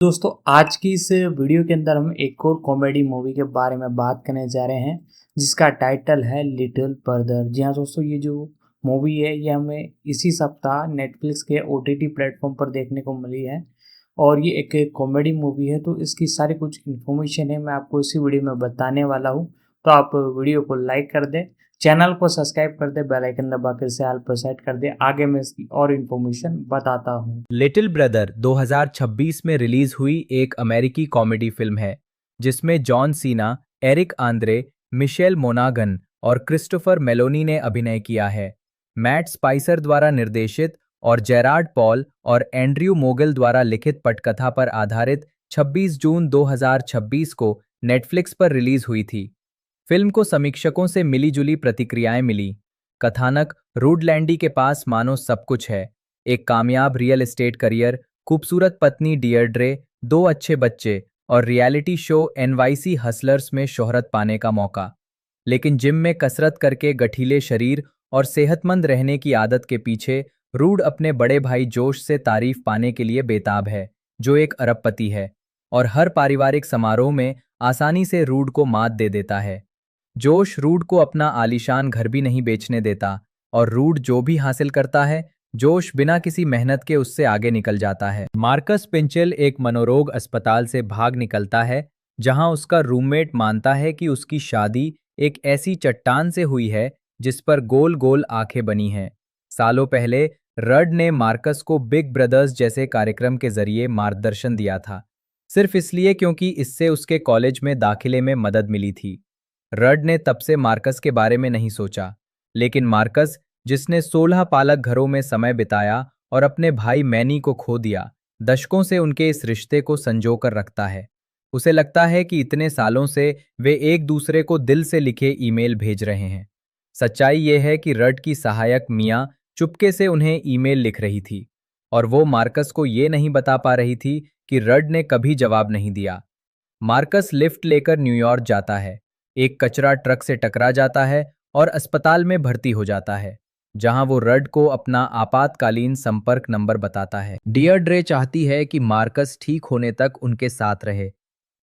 दोस्तों आज की इस वीडियो के अंदर हम एक और कॉमेडी मूवी के बारे में बात करने जा रहे हैं जिसका टाइटल है लिटिल ब्रदर। जी हाँ दोस्तों, ये जो मूवी है ये हमें इसी सप्ताह नेटफ्लिक्स के ओटीटी प्लेटफॉर्म पर देखने को मिली है और ये एक कॉमेडी मूवी है। तो इसकी सारी कुछ इन्फॉर्मेशन है मैं आपको इसी वीडियो में बताने वाला हूँ। तो आप वीडियो को लाइक कर दें, चैनल को सब्सक्राइब कर दे, बेल आइकन दबा कर इसे ऑल पर सेट कर दे। आगे मैं इसकी और इन्फॉर्मेशन बताता हूँ। लिटिल ब्रदर 2026 में रिलीज हुई एक अमेरिकी कॉमेडी फिल्म है जिसमें John Cena, Eric Andre, Michel मोनागन और क्रिस्टोफर मेलोनी ने अभिनय किया है। मैट स्पाइसर द्वारा निर्देशित और जेरार्ड पॉल और एंड्रयू मोगल द्वारा लिखित पटकथा पर आधारित 26 जून 2026 को नेटफ्लिक्स पर रिलीज हुई थी। फिल्म को समीक्षकों से मिली-जुली प्रतिक्रियाएं मिली। कथानक रूड लैंडी के पास मानो सब कुछ है, एक कामयाब रियल एस्टेट करियर, खूबसूरत पत्नी डियर्ड्रे, दो अच्छे बच्चे और रियलिटी शो एनवाईसी हसलर्स में शोहरत पाने का मौका। लेकिन जिम में कसरत करके गठीले शरीर और सेहतमंद रहने की आदत के पीछे रूड अपने बड़े भाई जोश से तारीफ पाने के लिए बेताब है, जो एक अरबपति है और हर पारिवारिक समारोह में आसानी से रूड को मात दे देता है। जोश रूड को अपना आलीशान घर भी नहीं बेचने देता और रूड जो भी हासिल करता है, जोश बिना किसी मेहनत के उससे आगे निकल जाता है। मार्कस पिंचल एक मनोरोग अस्पताल से भाग निकलता है, जहां उसका रूममेट मानता है कि उसकी शादी एक ऐसी चट्टान से हुई है जिस पर गोल गोल आंखें बनी हैं। सालों पहले रड ने मार्कस को बिग ब्रदर्स जैसे कार्यक्रम के जरिए मार्गदर्शन दिया था, सिर्फ इसलिए क्योंकि इससे उसके कॉलेज में दाखिले में मदद मिली थी। रड ने तब से मार्कस के बारे में नहीं सोचा, लेकिन मार्कस, जिसने 16 पालक घरों में समय बिताया और अपने भाई मैनी को खो दिया, दशकों से उनके इस रिश्ते को संजो कर रखता है। उसे लगता है कि इतने सालों से वे एक दूसरे को दिल से लिखे ईमेल भेज रहे हैं। सच्चाई ये है कि रड की सहायक मिया चुपके से उन्हें ईमेल लिख रही थी और वो मार्कस को ये नहीं बता पा रही थी कि रड ने कभी जवाब नहीं दिया। मार्कस लिफ्ट लेकर न्यूयॉर्क जाता है, एक कचरा ट्रक से टकरा जाता है और अस्पताल में भर्ती हो जाता है, जहां वो रड को अपना आपातकालीन संपर्क नंबर बताता है। डियर्ड्रे चाहती है कि मार्कस ठीक होने तक उनके साथ रहे।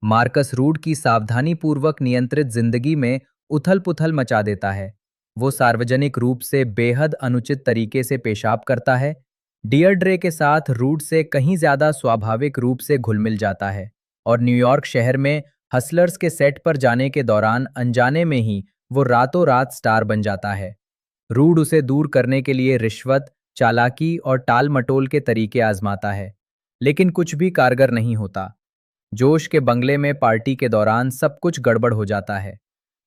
मार्कस रूड की सावधानीपूर्वक नियंत्रित जिंदगी में उथल-पुथल मचा देता है। वो सार्वजनिक रूप से बेहद अनुचित तरीके से पेशाब करता है। डियर्ड्रे के साथ रूड से कहीं ज्यादा स्वाभाविक रूप से घुल-मिल जाता है और न्यूयॉर्क शहर में हसलर्स के सेट पर जाने के दौरान अनजाने में ही वो रातों रात स्टार बन जाता है। रूड उसे दूर करने के लिए रिश्वत, चालाकी और टाल-मटोल के तरीके आजमाता है, लेकिन कुछ भी कारगर नहीं होता। जोश के बंगले में पार्टी के दौरान सब कुछ गड़बड़ हो जाता है।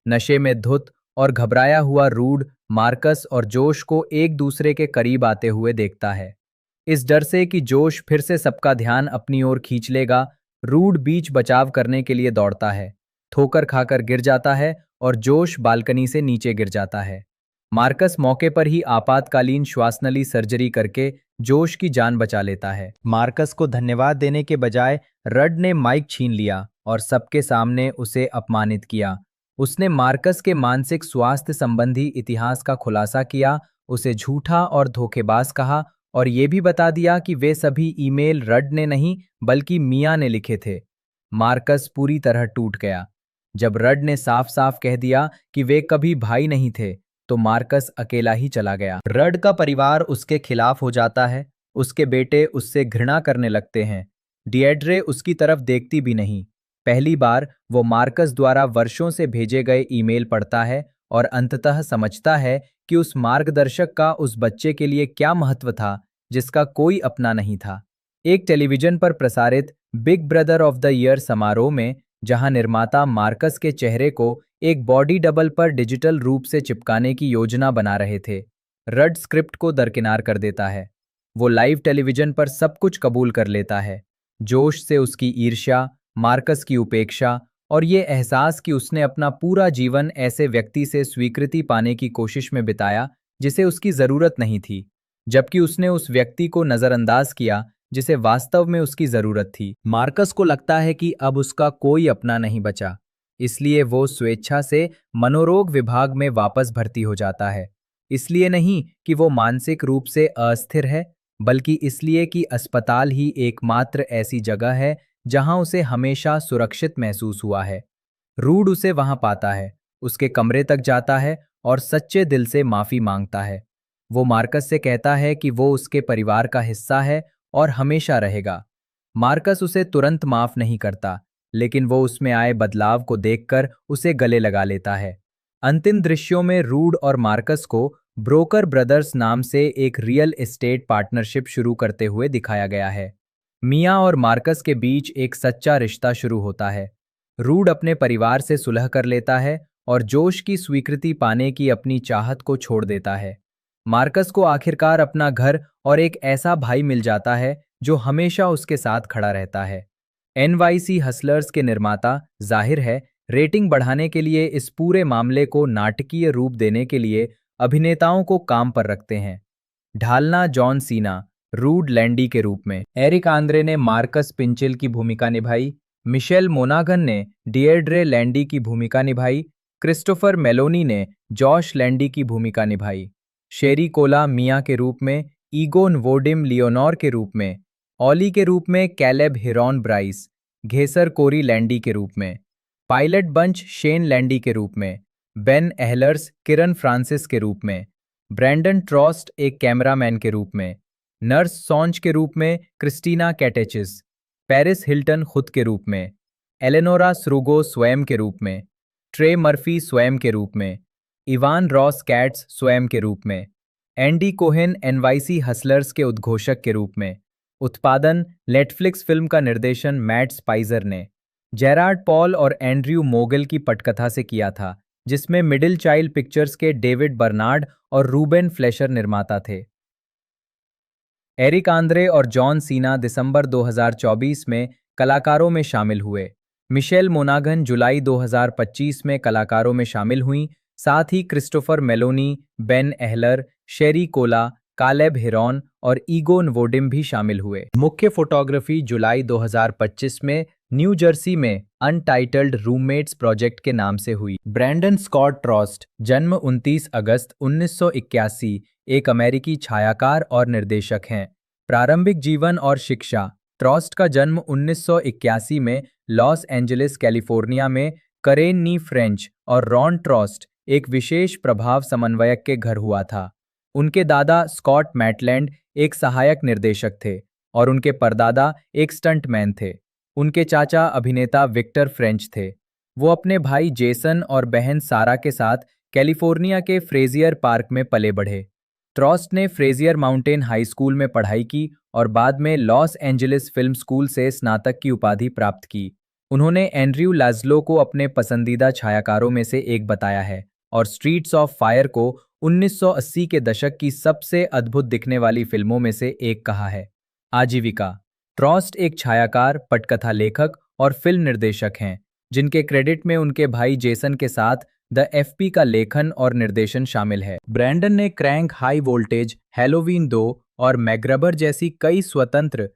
नशे में धुत और घबराया हुआ रूड मार्कस और जोश को एक दूसरे के करीब आते हुए देखता है। इस डर से कि जोश फिर से सबका ध्यान अपनी ओर खींच लेगा, रूड बीच बचाव करने के लिए दौड़ता है, ठोकर खाकर गिर जाता है और जोश बालकनी से नीचे गिर जाता है। मार्कस मौके पर ही आपातकालीन श्वासनली सर्जरी करके जोश की जान बचा लेता है। मार्कस को धन्यवाद देने के बजाय रड ने माइक छीन लिया और सबके सामने उसे अपमानित किया। उसने मार्कस के मानसिक स्वास्थ्य संबंधी इतिहास का खुलासा किया, उसे झूठा और धोखेबाज कहा और ये भी बता दिया कि वे सभी ईमेल रड ने नहीं बल्कि मिया ने लिखे थे। मार्कस पूरी तरह टूट गया। जब रड ने साफ साफ कह दिया कि वे कभी भाई नहीं थे, तो मार्कस अकेला ही चला गया। रड का परिवार उसके खिलाफ हो जाता है, उसके बेटे उससे घृणा करने लगते हैं। डिएड्रे उसकी तरफ देखती भी नहीं। पहली बार वो मार्कस द्वारा वर्षों से भेजे गए ईमेल पढ़ता है और अंततः समझता है कि उस मार्गदर्शक का उस बच्चे के लिए क्या महत्व था जिसका कोई अपना नहीं था। एक टेलीविजन पर प्रसारित big brother of the year समारोह में, जहां निर्माता मार्कस के चेहरे को एक बॉडी डबल पर डिजिटल रूप से चिपकाने की योजना बना रहे थे, रड स्क्रिप्ट को दरकिनार कर देता है। वो लाइव टेलीविजन पर सब कुछ कबूल कर लेता है। जोश से उसकी ईर्ष्या, मार्कस की उपेक्षा और ये एहसास कि उसने अपना पूरा जीवन ऐसे व्यक्ति से स्वीकृति पाने की कोशिश में बिताया जिसे उसकी जरूरत नहीं थी, जबकि उसने उस व्यक्ति को नजरअंदाज किया जिसे वास्तव में उसकी जरूरत थी। मार्कस को लगता है कि अब उसका कोई अपना नहीं बचा, इसलिए वो स्वेच्छा से मनोरोग विभाग में वापस भर्ती हो जाता है। इसलिए नहीं कि वो मानसिक रूप से अस्थिर है, बल्कि इसलिए कि अस्पताल ही एकमात्र ऐसी जगह है जहां उसे हमेशा सुरक्षित महसूस हुआ है। रूड उसे वहां पाता है, उसके कमरे तक जाता है और सच्चे दिल से माफी मांगता है। वो मार्कस से कहता है कि वो उसके परिवार का हिस्सा है और हमेशा रहेगा। मार्कस उसे तुरंत माफ नहीं करता, लेकिन वो उसमें आए बदलाव को देखकर उसे गले लगा लेता है। अंतिम दृश्यों में रूड और मार्कस को ब्रोकर ब्रदर्स नाम से एक रियल एस्टेट पार्टनरशिप शुरू करते हुए दिखाया गया है। मिया और मार्कस के बीच एक सच्चा रिश्ता शुरू होता है। रूड अपने परिवार से सुलह कर लेता है और जोश की स्वीकृति पाने की अपनी चाहत को छोड़ देता है। मार्कस को आखिरकार अपना घर और एक ऐसा भाई मिल जाता है जो हमेशा उसके साथ खड़ा रहता है। एनवाईसी हसलर्स के निर्माता, जाहिर है, रेटिंग बढ़ाने के लिए इस पूरे मामले को नाटकीय रूप देने के लिए अभिनेताओं को काम पर रखते हैं। ढालना जॉन सीना, रूड लैंडी के रूप में। एरिक आंद्रे ने मार्कस पिंचिल की भूमिका निभाई। मिशेल मोनागन ने डिएड्रे लैंडी की भूमिका निभाई। क्रिस्टोफर मेलोनी ने जॉश लैंडी की भूमिका निभाई। शेरी कोला मिया के रूप में, ईगोन वोडिम लियोनॉर के रूप में, ऑली के रूप में कैलेब हिरॉन ब्राइस, घेसर कोरी लैंडी के रूप में, पायलट बंच शेन लैंडी के रूप में, बेन एहलर्स किरण फ्रांसिस के रूप में, ब्रैंडन ट्रॉस्ट एक कैमरामैन के रूप में, नर्स सॉन्च के रूप में क्रिस्टीना कैटेचिस, पेरिस हिल्टन खुद के रूप में, एलेनोरा स्रूगो स्वयं के रूप में, ट्रे मर्फी स्वयं के रूप में, इवान रॉस कैट्स स्वयं के रूप में, एंडी कोहेन एनवाईसी हसलर्स के उद्घोषक के रूप में। उत्पादन नेटफ्लिक्स, फिल्म का निर्देशन मैट स्पाइजर ने जेरार्ड पॉल और एंड्रयू मोगल की पटकथा से किया था, जिसमें मिडिल चाइल्ड पिक्चर्स के डेविड बर्नार्ड और रूबेन फ्लेशर निर्माता थे। एरिक आंद्रे और जॉन सीना दिसंबर 2024 में कलाकारों में शामिल हुए। मिशेल मोनागन जुलाई 2025 में कलाकारों में शामिल हुई। साथ ही क्रिस्टोफर मेलोनी, बेन एहलर, शेरी कोला, कालेब हिरॉन और ईगोन वोडिम भी शामिल हुए। मुख्य फोटोग्राफी जुलाई 2025 में न्यू जर्सी में अनटाइटल्ड रूममेट्स प्रोजेक्ट के नाम से हुई। ब्रैंडन स्कॉट ट्रॉस्ट, जन्म 29 अगस्त 1981, एक अमेरिकी छायाकार और निर्देशक हैं। प्रारंभिक जीवन और शिक्षा। ट्रॉस्ट का जन्म 1981 में लॉस एंजलिस, कैलिफोर्निया में करेन नी फ्रेंच और रॉन ट्रॉस्ट, एक विशेष प्रभाव समन्वयक के घर हुआ था। उनके दादा स्कॉट मैटलैंड एक सहायक निर्देशक थे और उनके परदादा एक स्टंटमैन थे। उनके चाचा अभिनेता विक्टर फ्रेंच थे। वो अपने भाई जेसन और बहन सारा के साथ कैलिफोर्निया के फ्रेजियर पार्क में पले बढ़े। ट्रॉस्ट ने फ्रेजियर माउंटेन हाई स्कूल में पढ़ाई की और बाद में लॉस एंजलिस फिल्म स्कूल से स्नातक की उपाधि प्राप्त की। उन्होंने एंड्रयू लाज़लो को अपने पसंदीदा छायाकारों में से एक बताया है और स्ट्रीट्स ऑफ फायर को 1980 के दशक की सबसे अद्भुत दिखने वाली फिल्मों में से एक कहा है। आजीविका। ट्रॉस्ट एक छायाकार, पटकथा लेखक और फिल्म निर्देशक हैं, जिनके क्रेडिट में उनके भाई जेसन के साथ द एफपी का लेखन और निर्देशन शामिल है। ब्रैंडन ने क्रैंक, हाई वोल्टेज, हैलोवीन 2 और मैग्रबर जैसी कई स्वतंत्र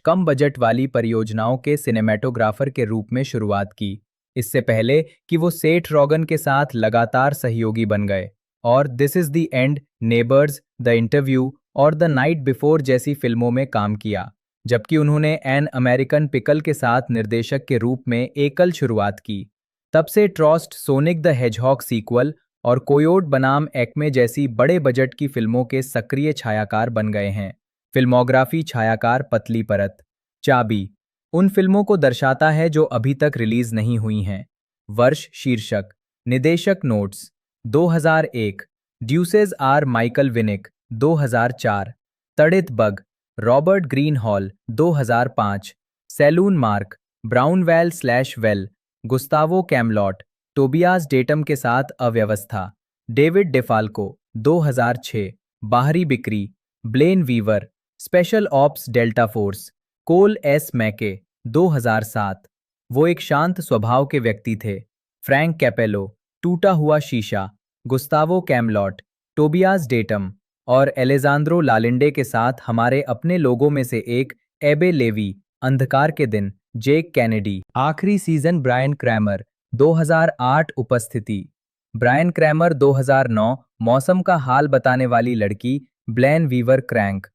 कम बजट वाली परियोजनाओं के सिनेमेटोग्राफर के रूप में शुरुआत की, इससे पहले कि वो सेठ रॉगन के साथ लगातार सहयोगी बन गए और this is the end, neighbours, the interview और द नाइट बिफोर जैसी फिल्मों में काम किया, जबकि उन्होंने एन अमेरिकन पिकल के साथ निर्देशक के रूप में एकल शुरुआत की। तब से ट्रॉस्ट सोनिक द हेजहॉग सीक्वल और कोयोट बनाम एक्मे जैसी बड़े बजट की फिल्मों के सक्रिय छायाकार बन गए हैं। फिल्मोग्राफी। छायाकार, पतली परत। चाबी उन फिल्मों को दर्शाता है जो अभी तक रिलीज नहीं हुई हैं। वर्ष, शीर्षक, निदेशक notes 2001, deuces are Michael Winnick 2004, तड़ित bug, Robert Green Hall 2005, saloon Mark, Brownwell well, Gustavo Camelot, Tobias Datum के साथ अव्यवस्था, डेविड डेफाल्को 2006, बाहरी बिक्री, Blaine Weaver, special ops delta force, Cole S McKay 2007। वो एक शांत स्वभाव के व्यक्ति थे। फ्रैंक कैपेलो, टूटा हुआ शीशा, गुस्तावो कैमलॉट, टोबियास डेटम और एलेजांद्रो लालिंडे के साथ हमारे अपने लोगों में से एक, एबे लेवी, अंधकार के दिन, जेक कैनेडी। आखिरी सीजन, ब्रायन क्रैमर 2008। उपस्थिति, ब्रायन क्रैमर 2009, मौसम का हाल बताने वाली लड़की, ब्लेन वीवर क्रैंक,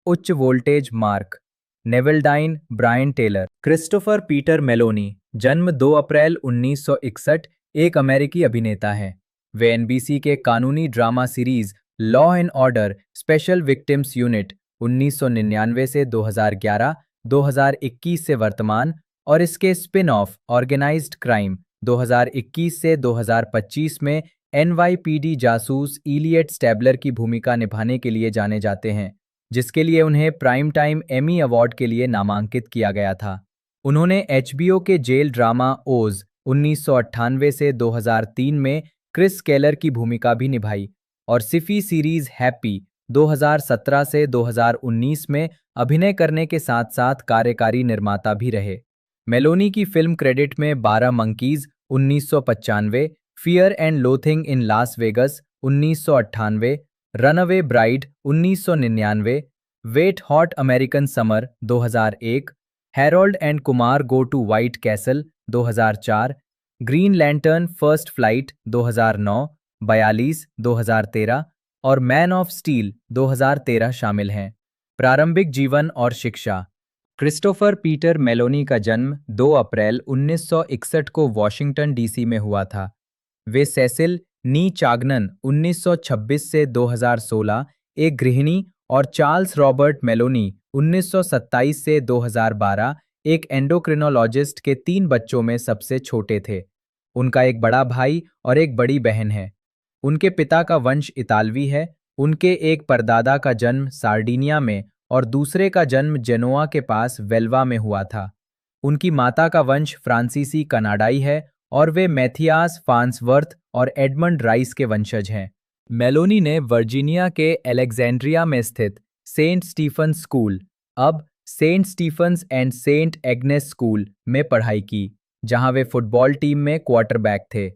उच्च voltage, Mark, Neveldine Brian Taylor. Christopher Peter Maloney, जन्म 2 अप्रैल 1961, एक अमेरिकी अभिनेता हैं। वे एनबीसी के कानूनी drama series law and order special victims unit 1999 से 2011, 2021 से वर्तमान और इसके स्पिन ऑफ ऑर्गेनाइज्ड क्राइम 2021 से 2025 में एनवाईपीडी जासूस इलियट स्टैबलर की भूमिका निभाने के लिए जाने जाते हैं, जिसके लिए उन्हें प्राइम टाइम एमी अवार्ड के लिए नामांकित किया गया था। उन्होंने एचबीओ के जेल ड्रामा ओज 1998 से 2003 में क्रिस केलर की भूमिका भी निभाई और सिफी सीरीज हैप्पी 2017 से 2019 में अभिनय करने के साथ साथ कार्यकारी निर्माता भी रहे। मेलोनी की फिल्म क्रेडिट में 12 monkeys 1995, fear and loathing in Las Vegas 1998, runaway bride 1999, wet hot American summer 2001, Harold and Kumar go to White Castle 2004, green lantern first flight 2009, 42 2013 और मैन ऑफ स्टील 2013 शामिल हैं। प्रारंभिक जीवन और शिक्षा। क्रिस्टोफर पीटर मेलोनी का जन्म 2 अप्रैल 1961 को वॉशिंगटन डीसी में हुआ था। वे सेसिल नी चागनन 1926 से 2016 एक गृहिणी और चार्ल्स रॉबर्ट मेलोनी 1927 से 2012 एक एंडोक्रिनोलॉजिस्ट के 3 बच्चों में सबसे छोटे थे। उनका एक बड़ा भाई और एक बड़ी बहन है। उनके पिता का वंश इतालवी है। उनके एक परदादा का जन्म सार्डिनिया में और दूसरे का जन्म जेनोआ के पास वेल्वा में हुआ था। उनकी माता का वंश फ्रांसीसी कनाडाई है और वे मैथियास फार्न्सवर्थ और एडमंड राइस के वंशज हैं। मेलोनी ने वर्जीनिया के एलेक्जेंड्रिया में स्थित सेंट स्टीफन्स स्कूल, अब Saint Stephen's and Saint Agnes school में पढ़ाई की, जहां वे फुटबॉल टीम में क्वार्टरबैक थे।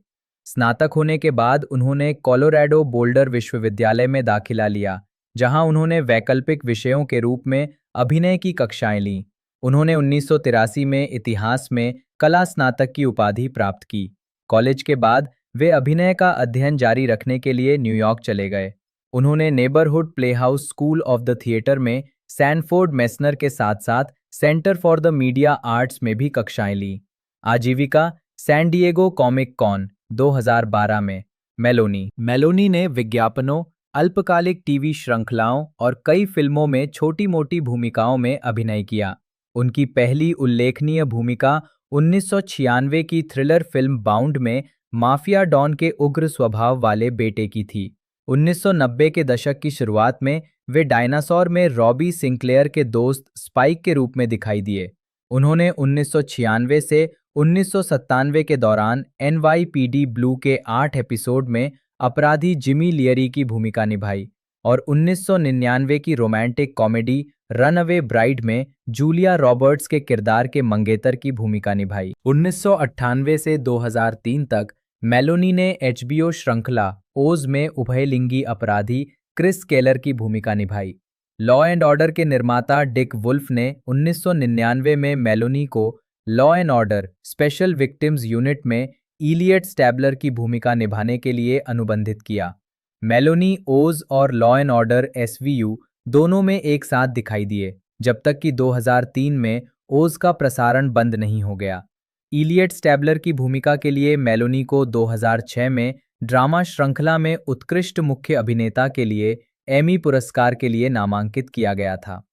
स्नातक होने के बाद उन्होंने कोलोराडो बोल्डर विश्वविद्यालय में दाखिला लिया, जहां उन्होंने वैकल्पिक विषयों के रूप में अभिनय की कक्षाएं लीं। उन्होंने 1983 में इतिहास में कला स्नातक की उपाधि प्राप्त की। कॉलेज के बाद वे अभिनय का अध्ययन जारी रखने के लिए न्यूयॉर्क चले गए। उन्होंने neighbourhood playhouse school of the theatre में सैनफोर्ड मेसनर के साथ साथ centre for the media arts में भी कक्षाएं लीं। आजीविका सैन डिएगो कॉमिक कॉन 2012 में। मेलोनी ने विज्ञापनों, अल्पकालिक टीवी श्रृंखलाओं और कई फिल्मों में छोटी-मोटी भूमिकाओं में अभिनय किया। उनकी पहली उल्लेखनीय भूमिका 1996 की थ्रिलर फिल्म बाउंड में माफिया डॉन के उग्र स्वभाव वाले बेटे की थी। 1990 के दशक की शुरुआत में वे डायनासोर में रॉबी सिंक्लेयर के दोस्त स्पाइक के रूप में दिखाई दिए। उन्होंने 1996 से 1997 के दौरान एनवाईपीडी ब्लू के 8 एपिसोड में अपराधी जिमी लियरी की भूमिका निभाई और 1999 की रोमांटिक कॉमेडी रनअवे ब्राइड में जूलिया रॉबर्ट्स के किरदार के मंगेतर की भूमिका निभाई। 1998 से 2003 तक मेलोनी ने एचबीओ श्रृंखला ओज में उभयलिंगी अपराधी क्रिस केलर की भूमिका निभाई। लॉ एंड ऑर्डर के निर्माता डिक वुल्फ ने 1999 में मेलोनी को law and order special victims unit में इलियट स्टैबलर की भूमिका निभाने के लिए अनुबंधित किया। मेलोनी ओज और लॉ एंड ऑर्डर एसवीयू दोनों में एक साथ दिखाई दिए, जब तक कि 2003 में ओज का प्रसारण बंद नहीं हो गया। इलियट स्टैबलर की भूमिका के लिए मेलोनी को 2006 में ड्रामा श्रृंखला में उत्कृष्ट मुख्य अभिनेता के लिए एमी पुरस्कार के लिए नामांकित किया गया था।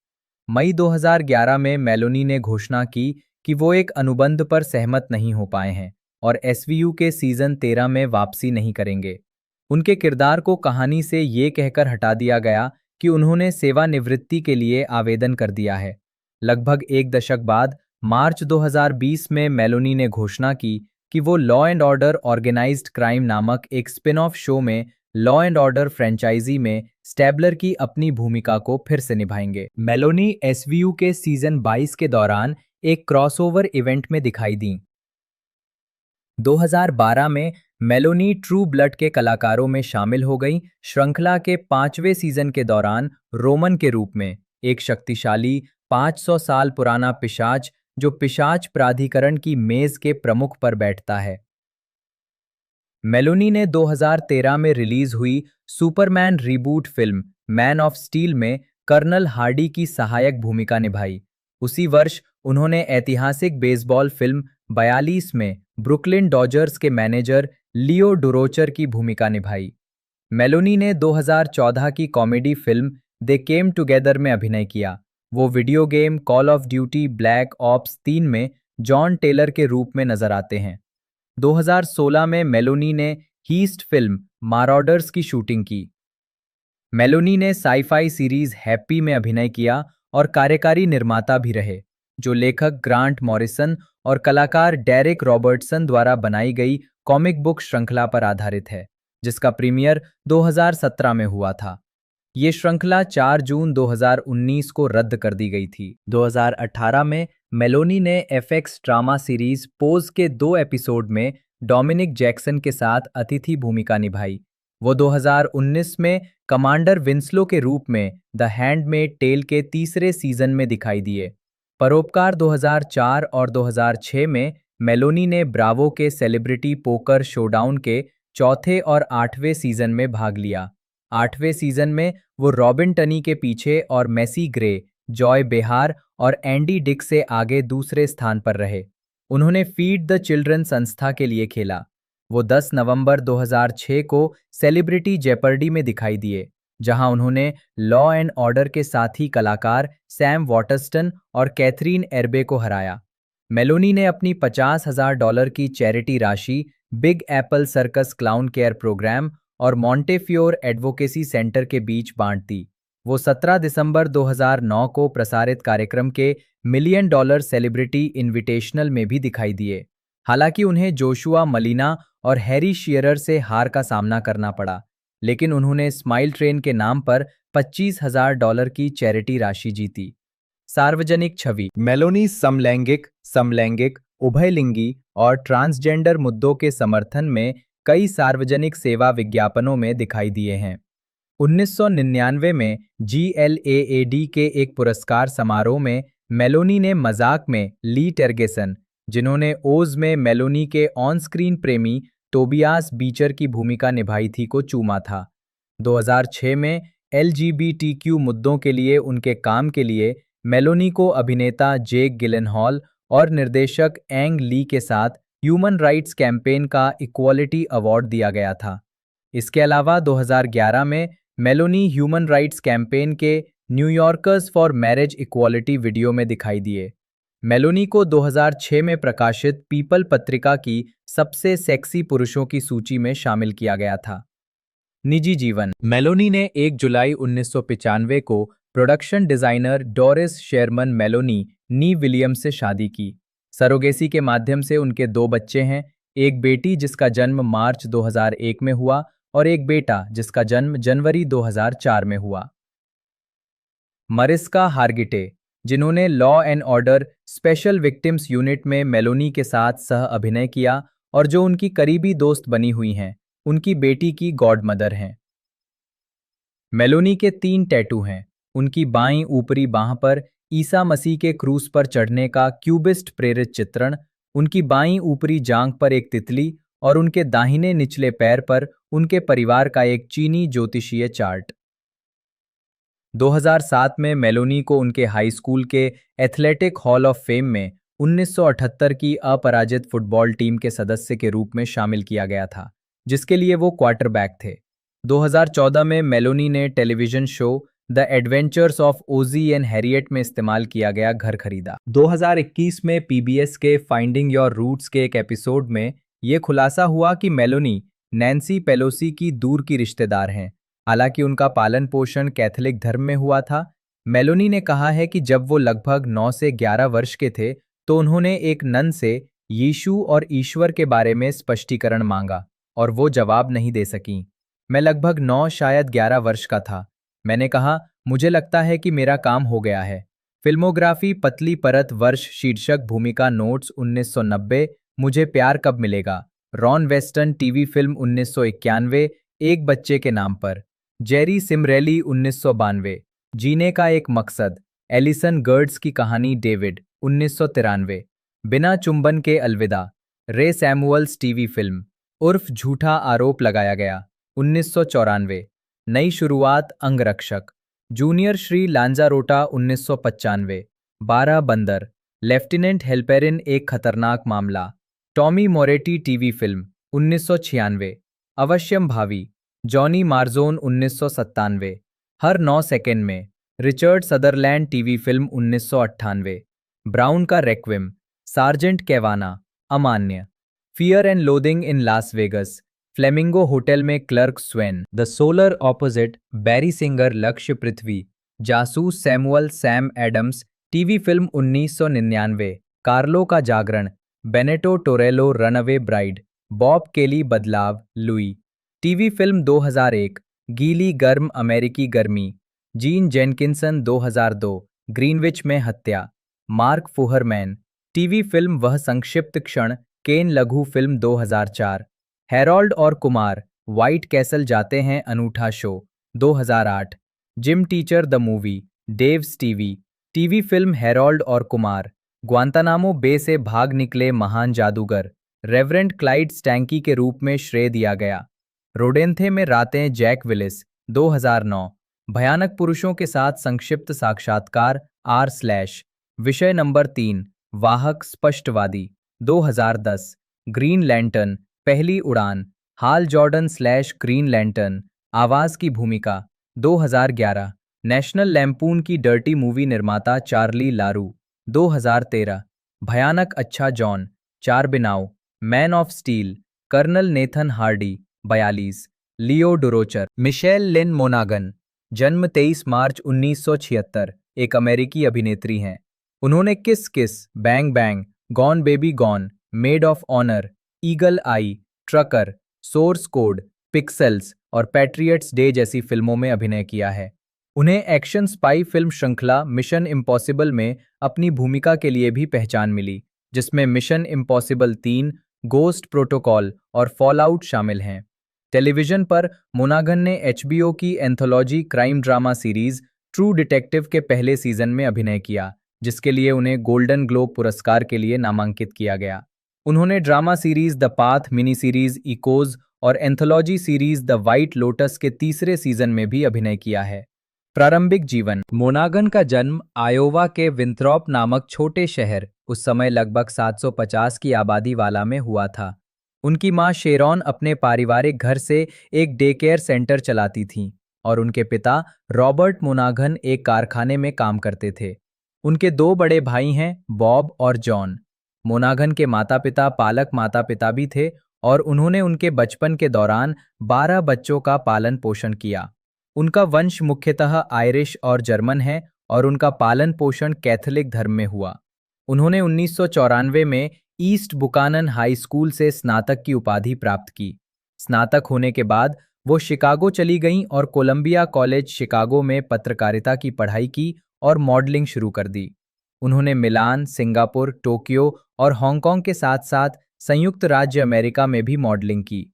मई 2011 में मेलोनी ने घोषणा की कि वो एक अनुबंध पर सहमत नहीं हो पाए हैं और एसवीयू के सीजन 13 में वापसी नहीं करेंगे। उनके किरदार को कहानी से ये कहकर हटा दिया गया कि उन्होंने सेवानिवृत्ति के लिए आवेदन कर दिया है। लगभग एक दशक बाद मार्च 2020 में मेलोनी ने घोषणा की कि वो law and order organized crime नामक एक स्पिन ऑफ शो में लॉ एंड ऑर्डर फ्रेंचाइजी में स्टैबलर की अपनी भूमिका को फिर से निभाएंगे। मेलोनी एसवीयू के सीजन 22 के दौरान एक क्रॉसओवर इवेंट में दिखाई दी। 2012 में मेलोनी ट्रू ब्लड के कलाकारों में शामिल हो गई। श्रृंखला के 5वें सीजन के दौरान रोमन के रूप में एक शक्तिशाली 500 साल पुराना पिशाच जो पिशाच प्राधिकरण की मेज के प्रमुख पर बैठता है। मेलोनी ने 2013 में रिलीज हुई Superman reboot film man of steel में कर्नल हार्डी की सहायक भूमिका निभाई। उसी वर्ष उन्होंने ऐतिहासिक बेसबॉल फिल्म 42 में ब्रुकलिन डॉजर्स के मैनेजर लियो डुरोचर की भूमिका निभाई। मेलोनी ने 2014 की कॉमेडी फिल्म दे केम टुगेदर में अभिनय किया। वो video game call of duty black ops 3 में जॉन टेलर के रूप में नजर आते हैं। 2016 में मेलोनी ने हीस्ट फिल्म मारॉडर्स की शूटिंग की। मेलोनी ने साई-फाई सीरीज हैप्पी में अभिनय किया और कार्यकारी निर्माता भी रहे, जो लेखक ग्रांट मॉरिसन और कलाकार डेरिक रॉबर्टसन द्वारा बनाई गई कॉमिक बुक श्रृंखला पर आधारित है, जिसका प्रीमियर 2017 में हुआ था। ये श्रृंखला 4 जून 2019 को रद्द कर दी गई थी। 2018 में मेलोनी ने एफएक्स ड्रामा सीरीज पोज के 2 एपिसोड में डोमिनिक जैक्सन के साथ अतिथि भूमिका निभाई। वो 2019 में कमांडर विंस्लो के रूप में द हैंडमेड टेल के तीसरे सीजन में दिखाई दिए। परोपकार 2004 और 2006 में मेलोनी ने ब्रावो के सेलिब्रिटी पोकर शोडाउन के चौथे और 8वें सीजन में भाग लिया। 8वें सीजन में वो रॉबिन टनी के पीछे और मैसी ग्रे, जॉय बेहार और एंडी डिक से आगे दूसरे स्थान पर रहे। उन्होंने फीड द चिल्ड्रन संस्था के लिए खेला। वो 10 नवंबर 2006 को सेलिब्रिटी जेपर्डी में दिखाई दिए, जहां उन्होंने लॉ एंड ऑर्डर के साथी कलाकार सैम वॉटरस्टन और कैथरीन एर्बे को हराया। मेलोनी ने अपनी $50,000 की चैरिटी राशि Big Apple circus clown care program और मॉन्टेफ्योर एडवोकेसी सेंटर के बीच बांट दी। वो 17 दिसंबर 2009 को प्रसारित कार्यक्रम के $1 मिलियन सेलिब्रिटी इनविटेशनल में भी दिखाई दिए। हालांकि उन्हें जोशुआ मलिना और हैरी शीयरर से हार का सामना करना पड़ा, लेकिन उन्होंने स्माइल ट्रेन के नाम पर $25,000 की चैरिटी राशि जीती। सार्वजनिक छवि। मेलोनी समलैंगिक, उभयलिंगी और ट्रांसजेंडर मुद्दों के समर्थन में कई सार्वजनिक सेवा विज्ञापनों में दिखाई दिए हैं। 1999 में GLAAD के एक पुरस्कार समारोह में मेलोनी ने मजाक में ली टेर्गेसन, जिन्होंने ओज में मेलोनी के ऑन स्क्रीन प्रेमी टोबियास बीचर की भूमिका निभाई थी, को चूमा था। 2006 में LGBTQ मुद्दों के लिए उनके काम के लिए मेलोनी को अभिनेता जेक गिलेनहॉल और निर्देशक एंग ली के साथ ह्यूमन राइट्स कैंपेन का इक्वालिटी अवार्ड दिया गया था। इसके अलावा 2011 में मेलोनी ह्यूमन राइट्स कैंपेन के New Yorkers for marriage equality video में दिखाई दिए। मेलोनी को 2006 में प्रकाशित पीपल पत्रिका की सबसे सेक्सी पुरुषों की सूची में शामिल किया गया था। निजी जीवन। मेलोनी ने 1 जुलाई 1995 को production designer Doris Sherman Maloney nee Williams से शादी की। सरोगेसी के माध्यम से उनके 2 बच्चे हैं, एक बेटी जिसका जन्म मार्च 2001 में हुआ और एक बेटा जिसका जन्म जनवरी 2004 में हुआ। मरिस्का हार्गिटे, जिन्होंने law and order special victims unit में मेलोनी के साथ सह अभिनय किया और जो उनकी करीबी दोस्त बनी हुई हैं, उनकी बेटी की गॉडमदर हैं। मेलोनी के 3 टैटू हैं। उनकी बाईं ऊपरी बांह पर ईसा मसीह के क्रूस पर चढ़ने का क्यूबिस्ट प्रेरित चित्रण, उनकी बाईं ऊपरी जांघ पर एक तितली और उनके दाहिने निचले पैर पर उनके परिवार का एक चीनी ज्योतिषीय चार्ट। 2007 में मेलोनी को उनके हाई स्कूल के एथलेटिक हॉल ऑफ फेम में 1978 की अपराजित फुटबॉल टीम के सदस्य के रूप में शामिल किया गया था, जिसके लिए वो क्वार्टरबैक थे। 2014 में मेलोनी ने television show the adventures of OG and Harriet में इस्तेमाल किया गया घर खरीदा। 2021 में पीबीएस के फाइंडिंग योर रूट्स के एक एपिसोड में ये खुलासा हुआ कि मेलोनी नैन्सी पेलोसी की दूर की रिश्तेदार हैं। हालांकि उनका पालन पोषण कैथोलिक धर्म में हुआ था। मेलोनी ने कहा है कि जब वो लगभग 9 से 11 वर्ष के थे तो उन्होंने एक नन से यीशु और ईश्वर के बारे में स्पष्टीकरण मांगा और वो जवाब नहीं दे सकीं। मैं लगभग 9 शायद 11 वर्ष का था। मैंने कहा, मुझे लगता है कि मेरा काम हो गया है। फिल्मोग्राफी पतली परत वर्ष शीर्षक भूमिका नोट्स 1990 मुझे प्यार कब मिलेगा। रॉन वेस्टन टीवी फिल्म 1991 एक बच्चे के नाम पर। जेरी सिमरेली 1992 जीने का एक मकसद। एलिसन गर्ड्स की कहानी डेविड 1993 बिना चुंबन के अलविदा। रे सैमुअल्स टीवी फिल्म उर्फ झूठा आरोप लगाया गया 1994। नई शुरुआत अंगरक्षक। जूनियर श्री लांजारोटा 1995 12 बंदर, लेफ्टिनेंट हेल्पेरिन एक खतरनाक मामला, टॉमी मोरेटी टीवी फिल्म 1996, अवश्यम भावी, जॉनी मार्जोन 1997, हर 9 सेकंड में, Richard Sutherland TV film 1998, Brown का रेक्विम, सार्जेंट कैवाना, अमान्य, fear and loathing in Las Vegas, flamingo hotel में clerk Sven, the solar opposite, Barry singer लक्ष्य पृथ्वी, जासूस Samuel Sam Adams TV film 1999, Carlo का जागरण, Benito Torello runaway bride, Bob Kelly बदलाव Louis TV film 2001, गीली गर्म अमेरिकी गर्मी, जीन जेनकिंसन 2002, ग्रीनविच में हत्या, मार्क फुहरमैन टीवी फिल्म वह संक्षिप्त क्षण, केन लघु फिल्म 2004, हैरोल्ड और कुमार व्हाइट कैसल जाते हैं अनूठा show 2008, gym teacher the movie, Dave Stevie TV film Harold और कुमार, ग्वांतानामो बे से भाग निकले महान जादूगर, रेवरेंड क्लाइड स्टैंकी के रूप में श्रेय दिया गया, रोडेंथे में रातें जैक विलिस 2009, भयानक पुरुषों के साथ संक्षिप्त साक्षात्कार r/, विषय नंबर 3, वाहक स्पष्टवादी 2010, ग्रीन लैंटर्न पहली उड़ान, हाल जॉर्डन / ग्रीन लैंटर्न, आवाज की भूमिका 2011, नेशनल लैम्पून की डर्टी मूवी निर्माता चार्ली लारू 2013, भयानक अच्छा जॉन, चार बिनाव, man of steel, colonel Nathan Hardy 42, Leo Durocher, Michelle Lynn मोनागन, जन्म 23 मार्च 1976, एक अमेरिकी अभिनेत्री हैं। उन्होंने किस किस, bang bang, gone baby gone, made of honour, eagle I, trucker, source code, pixels और पैट्रियट्स डे जैसी फिल्मों में अभिनय किया है। उन्हें एक्शन स्पाई फिल्म श्रृंखला मिशन इम्पॉसिबल में अपनी भूमिका के लिए भी पहचान मिली, जिसमें मिशन इम्पॉसिबल 3, गोस्ट प्रोटोकॉल और फॉलआउट शामिल हैं। टेलीविजन पर मोनागन ने एचबीओ की anthology crime drama series true detective के पहले सीजन में अभिनय किया, जिसके लिए उन्हें गोल्डन ग्लोब पुरस्कार के लिए नामांकित किया गया। उन्होंने drama series the path, mini series echoes और anthology series the White Lotus के तीसरे सीजन में भी अभिनय किया है। प्रारंभिक जीवन, मोनागन का जन्म आयोवा के विंथ्रॉप नामक छोटे शहर, उस समय लगभग 750 की आबादी वाला में हुआ था। उनकी मां शेरॉन अपने पारिवारिक घर से एक डे केयर सेंटर चलाती थीं और उनके पिता रॉबर्ट मोनागन एक कारखाने में काम करते थे। उनके 2 बड़े भाई हैं, बॉब और जॉन। मोनागन के माता पिता पालक माता पिता भी थे और उन्होंने उनके बचपन के दौरान 12 बच्चों का पालन पोषण किया। उनका वंश मुख्यतः आयरिश और जर्मन है और उनका पालन पोषण कैथोलिक धर्म में हुआ। उन्होंने 1994 में ईस्ट बुकानन हाई स्कूल से स्नातक की उपाधि प्राप्त की। स्नातक होने के बाद वो शिकागो चली गईं और कोलंबिया कॉलेज शिकागो में पत्रकारिता की पढ़ाई की और मॉडलिंग शुरू कर दी। उन्होंने मिलान, सिंगापुर, टोक्यो और हांगकांग के साथ-साथ संयुक्त राज्य अमेरिका में भी मॉडलिंग की।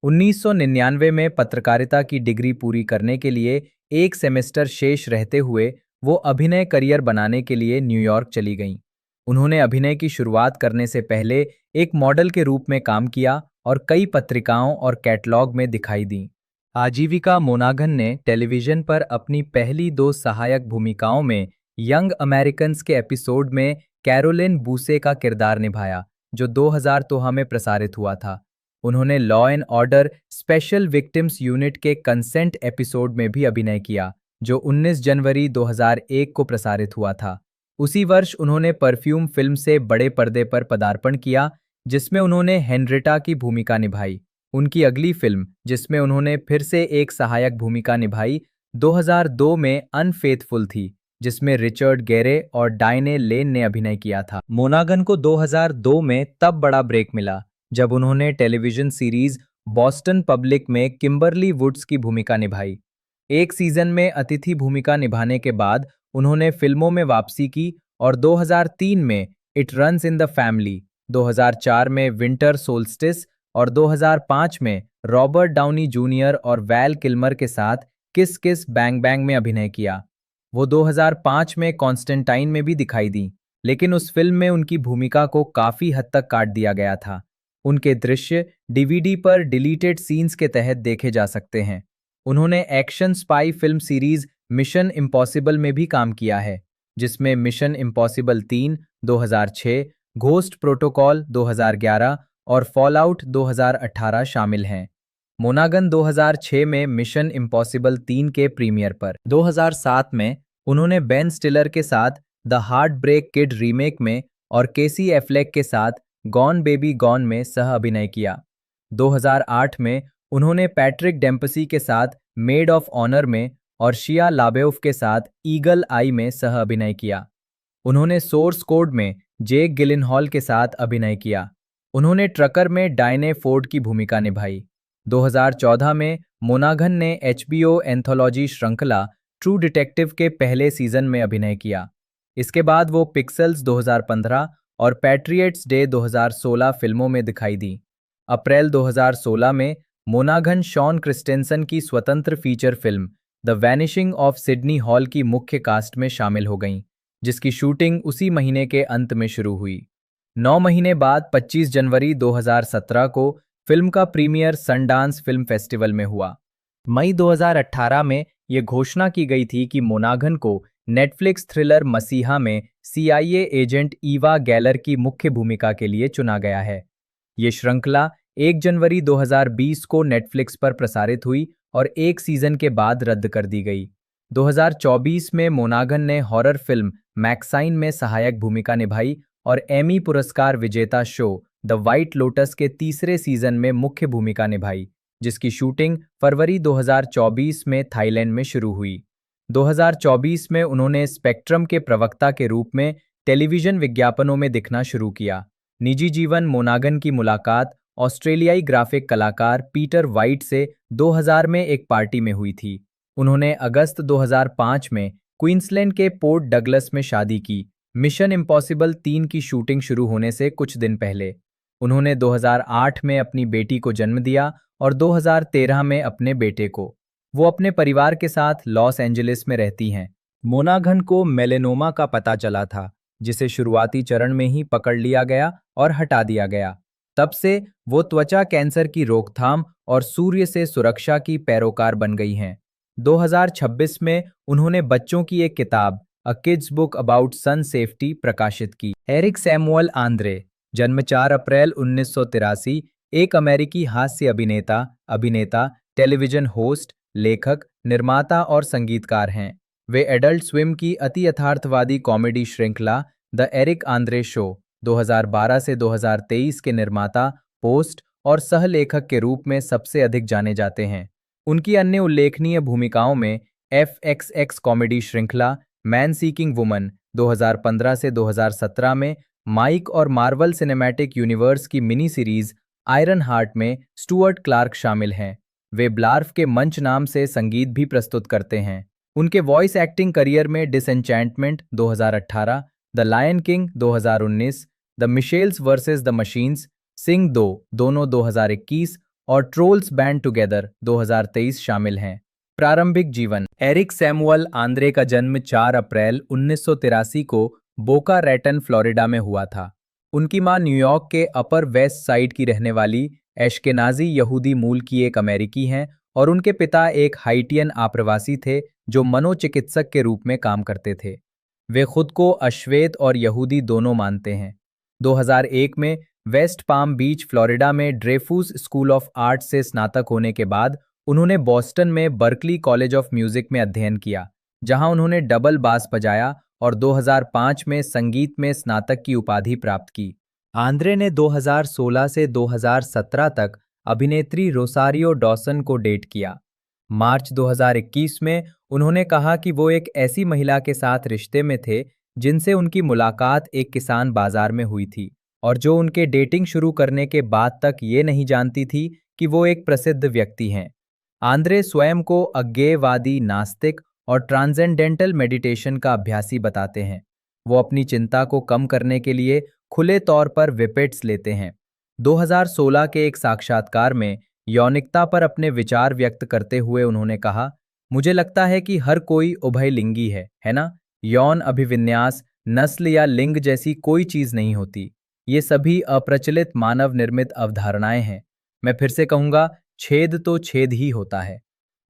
1999 में पत्रकारिता की डिग्री पूरी करने के लिए एक सेमेस्टर शेष रहते हुए वो अभिनय करियर बनाने के लिए न्यूयॉर्क चली गईं। उन्होंने अभिनय की शुरुआत करने से पहले एक मॉडल के रूप में काम किया और कई पत्रिकाओं और कैटलॉग में दिखाई दीं। आजीविका मोनागन ने टेलीविजन पर अपनी पहली 2 सहायक भूमिकाओं में यंग अमेरिकन्स के एपिसोड में कैरोलिन बूसे का किरदार निभाया, जो 2003 में प्रसारित हुआ था। उन्होंने law and order special victims unit के कंसेंट एपिसोड में भी अभिनय किया, जो 19 जनवरी 2001 को प्रसारित हुआ था। उसी वर्ष उन्होंने परफ्यूम फिल्म से बड़े पर्दे पर पदार्पण किया, जिसमें उन्होंने हेनरिटा की भूमिका निभाई। उनकी अगली फिल्म, जिसमें उन्होंने फिर से एक सहायक भूमिका निभाई, 2002 में अनफेथफुल थी, जिसमें रिचर्ड गेरे और डायने लेन ने अभिनय किया था। मोनागन को 2002 में तब बड़ा ब्रेक मिला जब उन्होंने टेलीविजन सीरीज बॉस्टन पब्लिक में किम्बरली वुड्स की भूमिका निभाई। एक सीजन में अतिथि भूमिका निभाने के बाद उन्होंने फिल्मों में वापसी की और 2003 में it runs in the family, 2004 में विंटर सोल्स्टिस और 2005 में रॉबर्ट डाउनी जूनियर और वैल किल्मर के साथ किस किस बैंग बैंग में अभिनय किया। वो 2005 में कॉन्स्टेंटाइन में भी दिखाई दी, लेकिन उस फिल्म में उनकी भूमिका को काफी हद तक काट दिया गया था। उनके दृश्य डीवीडी पर डिलीटेड सीन्स के तहत देखे जा सकते हैं। उन्होंने action spy film series mission impossible में भी काम किया है। जिसमें मिशन इम्पॉसिबल 3 2006, घोस्ट प्रोटोकॉल 2011 और फॉलआउट 2018 शामिल हैं। मोनागन 2006 में मिशन इम्पॉसिबल 3 के प्रीमियर पर 2007 में उन्होंने बेन स्टिलर के साथ the heartbreak kid remake में और केसी एफ्लेक के साथ गॉन बेबी गॉन में सह अभिनय किया। 2008 में उन्होंने पैट्रिक डेम्पसी के साथ मेड ऑफ ऑनर में और शिया लाबेओफ के साथ ईगल आई में सह अभिनय किया। उन्होंने सोर्स कोड में जेक गिलिनहॉल के साथ अभिनय किया। उन्होंने ट्रकर में डायने फोर्ड की भूमिका निभाई। 2014 में मोनागन ने एचबीओ एंथोलॉजी श्रृंखला ट्रू डिटेक्टिव के पहले सीजन में अभिनय किया। इसके बाद वो पिक्सेल्स 2015 और पैट्रियट्स डे 2016 फिल्मों में दिखाई दी। अप्रैल 2016 में मोनागन शॉन क्रिस्टेंसन की स्वतंत्र feature film the vanishing of Sydney hall की मुख्य कास्ट में शामिल हो गईं, जिसकी शूटिंग उसी महीने के अंत में शुरू हुई। 9 महीने बाद 25 जनवरी 2017 को फिल्म का प्रीमियर सनडांस फिल्म फेस्टिवल में हुआ। मई 2018 में ये घोषणा की गई थी कि मोनागन को नेटफ्लिक्स थ्रिलर मसीहा में सीआईए एजेंट ईवा गैलर की मुख्य भूमिका के लिए चुना गया है। ये श्रृंखला 1 जनवरी 2020 को नेटफ्लिक्स पर प्रसारित हुई और एक सीजन के बाद रद्द कर दी गई। 2024 में मोनागन ने हॉरर फिल्म मैक्साइन में सहायक भूमिका निभाई और एमी पुरस्कार विजेता शो द व्हाइट लोटस के तीसरे सीजन में मुख्य भूमिका निभाई, जिसकी शूटिंग फरवरी 2024 में थाईलैंड में शुरू हुई। 2024 में उन्होंने स्पेक्ट्रम के प्रवक्ता के रूप में टेलीविजन विज्ञापनों में दिखना शुरू किया। निजी जीवन मोनागन की मुलाकात ऑस्ट्रेलियाई ग्राफिक कलाकार पीटर वाइट से 2000 में एक पार्टी में हुई थी। उन्होंने अगस्त 2005 में क्वींसलैंड के पोर्ट डगलस में शादी की। मिशन इम्पॉसिबल 3 की शूटिंग शुरू होने से कुछ दिन पहले उन्होंने 2008 में अपनी बेटी को जन्म दिया और 2013 में अपने बेटे को। वो अपने परिवार के साथ लॉस एंजलिस में रहती हैं। मोनागन को मेलेनोमा का पता चला था, जिसे शुरुआती चरण में ही पकड़ लिया गया और हटा दिया गया। तब से वो त्वचा कैंसर की रोकथाम और सूर्य से सुरक्षा की पैरोकार बन गई हैं। 2026 में उन्होंने बच्चों की एक किताब a kids book about sun safety प्रकाशित की। एरिक सैमुअल आंद्रे, जन्म 4 अप्रैल 1983, एक अमेरिकी हास्य अभिनेता, टेलीविजन होस्ट, लेखक, निर्माता और संगीतकार हैं। वे एडल्ट स्विम की अति यथार्थवादी कॉमेडी श्रृंखला द एरिक आंद्रे शो 2012 से 2023 के निर्माता, पोस्ट और सह-लेखक के रूप में सबसे अधिक जाने जाते हैं। उनकी अन्य उल्लेखनीय भूमिकाओं में एफएक्सएक्स कॉमेडी श्रृंखला मैन सीकिंग वुमन 2015 से 2017 में, माइक और मार्वल सिनेमैटिक यूनिवर्स की मिनी सीरीज आयरन हार्ट में स्टुअर्ट क्लार्क शामिल हैं। वे ब्लार्फ के मंच नाम से संगीत भी प्रस्तुत करते हैं। उनके वॉइस एक्टिंग करियर में Disenchantment 2018, the Lion King 2019, the Mitchells versus the machines, sing 2 दोनों 2021 और ट्रोल्स बैंड टुगेदर 2023 शामिल हैं। प्रारंभिक जीवन एरिक सैमुअल आंद्रे का जन्म 4 अप्रैल 1983 को बोका रैटन, फ्लोरिडा में हुआ था। उनकी मां न्यूयॉर्क के अपर वेस्ट साइड की रहने वाली एश्केनाजी यहूदी मूल की एक अमेरिकी हैं और उनके पिता एक हाइटियन आप्रवासी थे जो मनोचिकित्सक के रूप में काम करते थे। वे खुद को अश्वेत और यहूदी दोनों मानते हैं। 2001 में वेस्ट पाम बीच, फ्लोरिडा में ड्रेफूस स्कूल ऑफ आर्ट से स्नातक होने के बाद उन्होंने बॉस्टन में बर्कली कॉलेज ऑफ म्यूजिक में अध्ययन किया, जहां उन्होंने डबल बास बजाया और 2005 में संगीत में स्नातक की उपाधि प्राप्त की। आंद्रे ने 2016 से 2017 तक अभिनेत्री रोसारियो डॉसन को डेट किया। मार्च 2021 में उन्होंने कहा कि वो एक ऐसी महिला के साथ रिश्ते में थे जिनसे उनकी मुलाकात एक किसान बाजार में हुई थी और जो उनके डेटिंग शुरू करने के बाद तक ये नहीं जानती थी कि वो एक प्रसिद्ध व्यक्ति हैं। आंद्रे स्वयं को अज्ञेयवादी, नास्तिक और ट्रांसेंडेंटल मेडिटेशन का अभ्यासी बताते हैं। वो अपनी चिंता को कम करने के लिए खुले तौर पर विपेट्स लेते हैं। 2016 के एक साक्षात्कार में यौनिकता पर अपने विचार व्यक्त करते हुए उन्होंने कहा, मुझे लगता है कि हर कोई उभयलिंगी है ना? यौन अभिविन्यास, नस्ल या लिंग जैसी कोई चीज नहीं होती। ये सभी अप्रचलित मानव निर्मित अवधारणाएं हैं। मैं फिर से कहूंगा, छेद तो छेद ही होता है।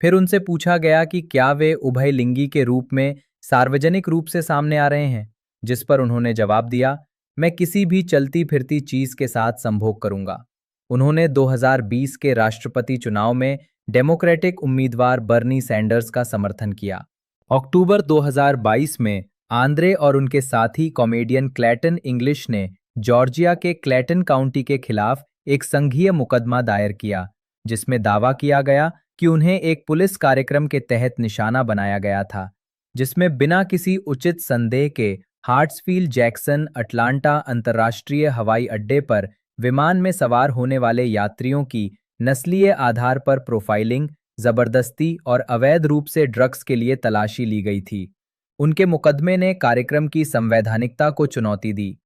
फिर उनसे पूछा गया कि क्या वे उभयलिंगी के रूप में सार्वजनिक रूप से सामने आ रहे हैं, जिस पर उन्होंने जवाब दिया, मैं किसी भी चलती फिरती चीज के साथ संभोग करूंगा। उन्होंने 2020 के राष्ट्रपति चुनाव में डेमोक्रेटिक उम्मीदवार बर्नी सैंडर्स का समर्थन किया। अक्टूबर 2022 में आंद्रे और उनके साथी कॉमेडियन क्लेटन इंग्लिश ने जॉर्जिया के क्लेटन काउंटी के खिलाफ एक संघीय मुकदमा दायर किया, जिसमें दावा किया गया कि उन्हें एक पुलिस कार्यक्रम के तहत निशाना बनाया गया था, जिसमें बिना किसी उचित संदेह के हार्ट्सफील्ड जैक्सन अटलांटा अंतर्राष्ट्रीय हवाई अड्डे पर विमान में सवार होने वाले यात्रियों की नस्लीय आधार पर प्रोफाइलिंग, जबरदस्ती और अवैध रूप से ड्रग्स के लिए तलाशी ली गई थी। उनके मुकदमे ने कार्यक्रम की संवैधानिकता को चुनौती दी।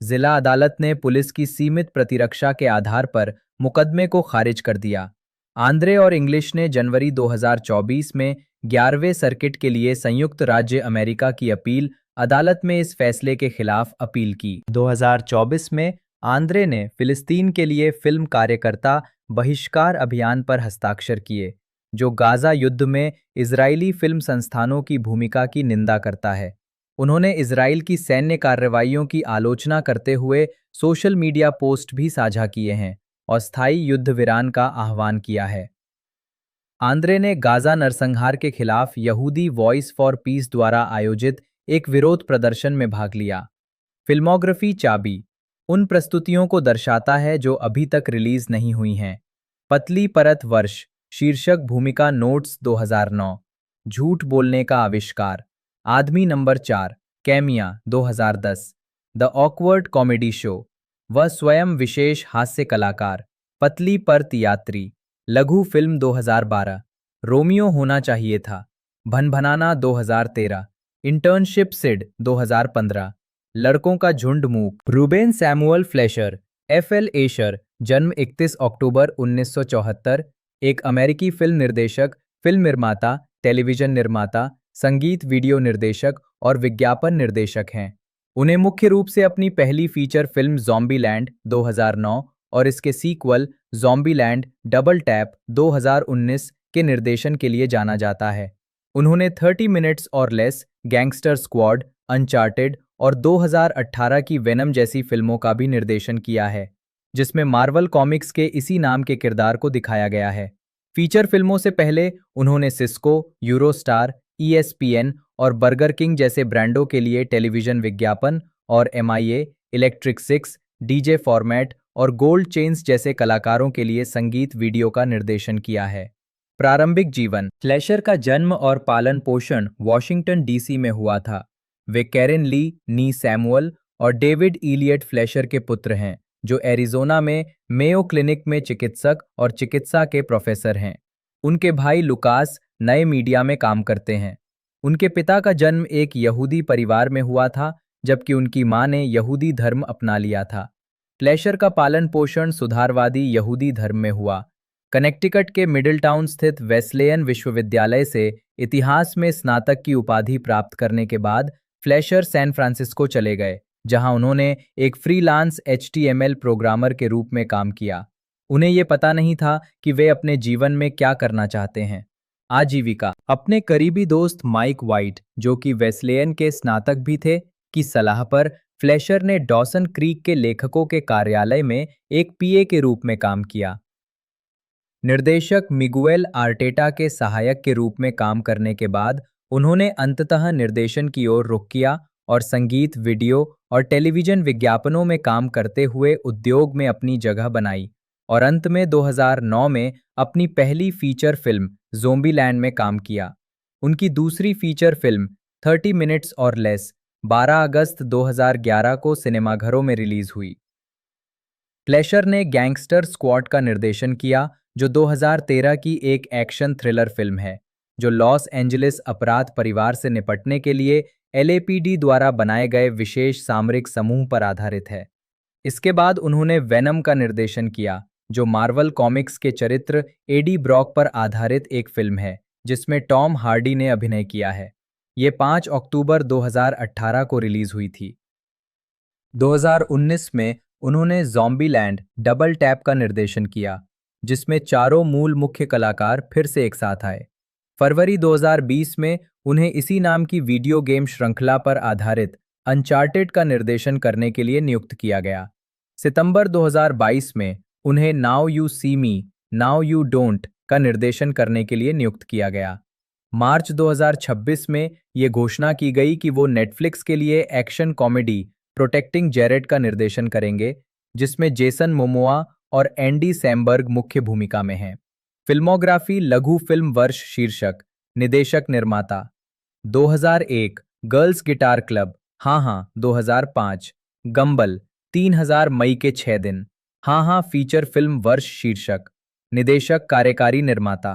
जिला अदालत ने पुलिस की सीमित प्रतिरक्षा के आधार पर मुकदमे को खारिज कर दिया। आंद्रे और इंग्लिश ने जनवरी 2024 में 11वें सर्किट के लिए संयुक्त राज्य अमेरिका की अपील अदालत में इस फैसले के खिलाफ अपील की। 2024 में आंद्रे ने फिलिस्तीन के लिए फिल्म कार्यकर्ता बहिष्कार अभियान पर हस्ताक्षर किए, जो गाजा युद्ध में इजरायली फिल्म संस्थानों की भूमिका की निंदा करता है। उन्होंने इजरायल की सैन्य कार्रवाइयों की आलोचना करते हुए सोशल मीडिया पोस्ट भी साझा किए हैं और स्थायी युद्ध विराम का आह्वान किया है। आंद्रे ने गाजा नरसंहार के खिलाफ यहूदी वॉइस फॉर पीस द्वारा आयोजित एक विरोध प्रदर्शन में भाग लिया। फिल्मोग्राफी चाबी उन प्रस्तुतियों को दर्शाता है जो अभी तक रिलीज नहीं हुई हैं। पतली परत वर्ष शीर्षक भूमिका नोट्स 2009 झूठ बोलने का आविष्कार आदमी number 4 कैमिया 2010 the awkward comedy show वह स्वयं विशेष हास्य कलाकार पतली परत यात्री लघु फिल्म 2012 रोमियो होना चाहिए था भनभनाना 2013 इंटर्नशिप सिड 2015 लड़कों का झुंड मूक रूबेन सैमुअल फ्लेशर एफएल एशर जन्म 31 अक्टूबर 1974 एक अमेरिकी फिल्म निर्देशक, फिल्म निर्माता, टेलीविजन निर्माता, संगीत वीडियो निर्देशक और विज्ञापन निर्देशक हैं। उन्हें मुख्य रूप से अपनी पहली फीचर फिल्म ज़ॉम्बीलैंड 2009 और इसके सीक्वल ज़ॉम्बीलैंड डबल टैप 2019 के निर्देशन के लिए जाना जाता है। उन्होंने 30 मिनट्स और लेस, गैंगस्टर स्क्वाड, अनचार्टेड और 2018 की वेनम जैसी फिल्मों का भी निर्देशन किया है, जिसमें मार्वल कॉमिक्स के इसी नाम के किरदार को दिखाया गया है। फीचर फिल्मों से पहले उन्होंने सिस्को, यूरोस्टार, ESPN और बर्गर किंग जैसे ब्रांडों के लिए टेलीविजन विज्ञापन और MIA, electric six, DJ format और गोल्ड चेन्स जैसे कलाकारों के लिए संगीत वीडियो का निर्देशन किया है। प्रारंभिक जीवन फ्लेशर का जन्म और पालन पोषण वॉशिंगटन DC में हुआ था। वे कैरेन ली नी सैमुअल और डेविड इलियट फ्लेशर के पुत्र हैं, जो एरिजोना में मेयो क्लिनिक में चिकित्सक और चिकित्सा के प्रोफेसर हैं। उनके भाई लुकास नए मीडिया में काम करते हैं। उनके पिता का जन्म एक यहूदी परिवार में हुआ था, जबकि उनकी मां ने यहूदी धर्म अपना लिया था। फ्लेशर का पालन पोषण सुधारवादी यहूदी धर्म में हुआ। कनेक्टिकट के मिडिल टाउन स्थित वेस्लेयन विश्वविद्यालय से इतिहास में स्नातक की उपाधि प्राप्त करने के बाद फ्लेशर सैन फ्रांसिस्को चले गए, जहां उन्होंने एक फ्रीलांस HTML प्रोग्रामर के रूप में काम किया। उन्हें ये पता नहीं था कि वे अपने जीवन में क्या करना चाहते हैं। आजीविका अपने करीबी दोस्त माइक वाइट, जो कि वेस्लेयन के स्नातक भी थे, की सलाह पर फ्लेशर ने डॉसन क्रीक के लेखकों के कार्यालय में एक PA के रूप में काम किया। निर्देशक मिगुएल आर्टेटा के सहायक के रूप में काम करने के बाद उन्होंने अंततः निर्देशन की ओर रुख किया और संगीत, वीडियो और टेलीविजन विज्ञापनों में काम करते हुए उद्योग में अपनी जगह बनाई और अंत में 2009 में अपनी पहली फीचर फिल्म ज़ोम्बीलैंड में काम किया। उनकी दूसरी फीचर फिल्म 30 मिनट्स और लेस 12 अगस्त 2011 को सिनेमाघरों में रिलीज हुई। फ्लेशर ने गैंगस्टर स्क्वाड का निर्देशन किया, जो 2013 की एक एक्शन थ्रिलर फिल्म है, जो लॉस एंजलिस अपराध परिवार से निपटने के लिए LAPD द्वारा बनाए गए विशेष सामरिक समूह पर आधारित है। इसके बाद उन्होंने वेनम का निर्देशन किया, जो मार्वल कॉमिक्स के चरित्र एडी ब्रॉक पर आधारित एक फिल्म है, जिसमें टॉम हार्डी ने अभिनय किया है। ये 5 अक्टूबर 2018 को रिलीज हुई थी। 2019 में उन्होंने ज़ॉम्बीलैंड डबल टैप का निर्देशन किया, जिसमें चारों मूल मुख्य कलाकार फिर से एक साथ आए। फरवरी 2020 में उन्हें इसी नाम की वीडियो गेम श्रृंखला पर आधारित अनचार्टेड का निर्देशन करने के लिए नियुक्त किया गया। सितंबर 2022 में उन्हें now you see me now you don't का निर्देशन करने के लिए नियुक्त किया गया। मार्च 2026 में ये घोषणा की गई कि वो नेटफ्लिक्स के लिए एक्शन कॉमेडी प्रोटेक्टिंग जेरेड का निर्देशन करेंगे, जिसमें जेसन मोमोआ और एंडी सैमबर्ग मुख्य भूमिका में हैं। फिल्मोग्राफी लघु फिल्म वर्ष शीर्षक निदेशक निर्माता 2001 गर्ल्स गिटार क्लब हाँ हाँ 2005 गंबल 3000 मई के 6 दिन हाँ हाँ फीचर फिल्म वर्ष शीर्षक निदेशक कार्यकारी निर्माता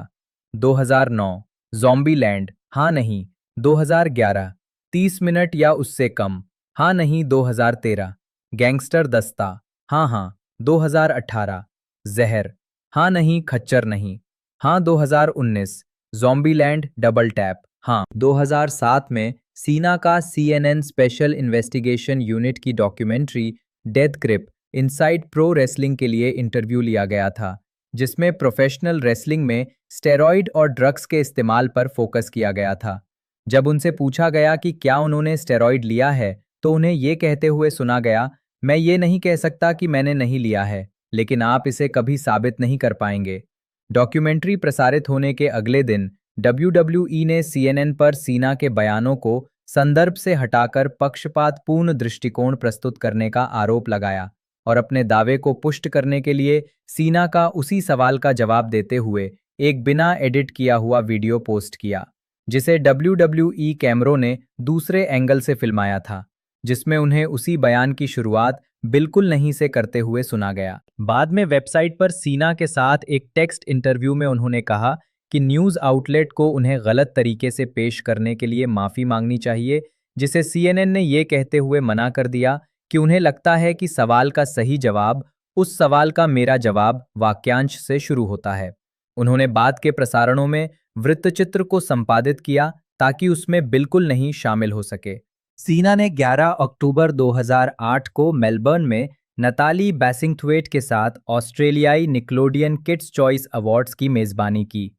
2009 ज़ॉम्बीलैंड हाँ नहीं 2011 30 मिनट या उससे कम हाँ नहीं 2013 गैंगस्टर दस्ता हाँ हाँ 2018 जहर हाँ नहीं खच्चर नहीं हाँ 2019 ज़ॉम्बीलैंड डबल टैप हाँ 2007 में सीना का CNN स्पेशल इन्वेस्टिगेशन यूनिट की documentary death grip inside pro wrestling के लिए इंटरव्यू लिया गया था, जिसमें प्रोफेशनल रेसलिंग में स्टेरॉइड और ड्रग्स के इस्तेमाल पर फोकस किया गया था। जब उनसे पूछा गया कि क्या उन्होंने स्टेरॉइड लिया है, तो उन्हें ये कहते हुए सुना गया, मैं ये नहीं कह सकता कि मैंने नहीं लिया है, लेकिन आप इसे कभी साबित नहीं कर पाएंगे। डॉक्यूमेंट्री प्रसारित होने के अगले दिन WWE ने CNN पर सीना के बयानों को संदर्भ से हटाकर पक्षपातपूर्ण दृष्टिकोण प्रस्तुत करने का आरोप लगाया और अपने दावे को पुष्ट करने के लिए सीना का उसी सवाल का जवाब देते हुए एक बिना एडिट किया हुआ वीडियो पोस्ट किया, जिसे WWE कैमरों ने दूसरे एंगल से फिल्माया था, जिसमें उन्हें उसी बयान की शुरुआत बिल्कुल नहीं से करते हुए सुना गया। बाद में वेबसाइट पर सीना के साथ एक टेक्स्ट इंटरव्यू में उन्होंने कहा कि न्यूज़ आउटलेट को उन्हें गलत तरीके से पेश करने के लिए माफ़ी मांगनी चाहिए, जिसे CNN ने ये कहते हुए मना कर दिया कि उन्हें लगता है कि सवाल का सही जवाब उस सवाल का मेरा जवाब वाक्यांश से शुरू होता है। उन्होंने बाद के प्रसारणों में वृत्तचित्र को संपादित किया ताकि उसमें बिल्कुल नहीं शामिल हो सके। सीना ने 11 अक्टूबर 2008 को मेलबर्न में नताली बैसिंगथवेट के साथ ऑस्ट्रेलियाई निकलोडियन किड्स चॉइस अवार्ड्स की मेज़बानी की।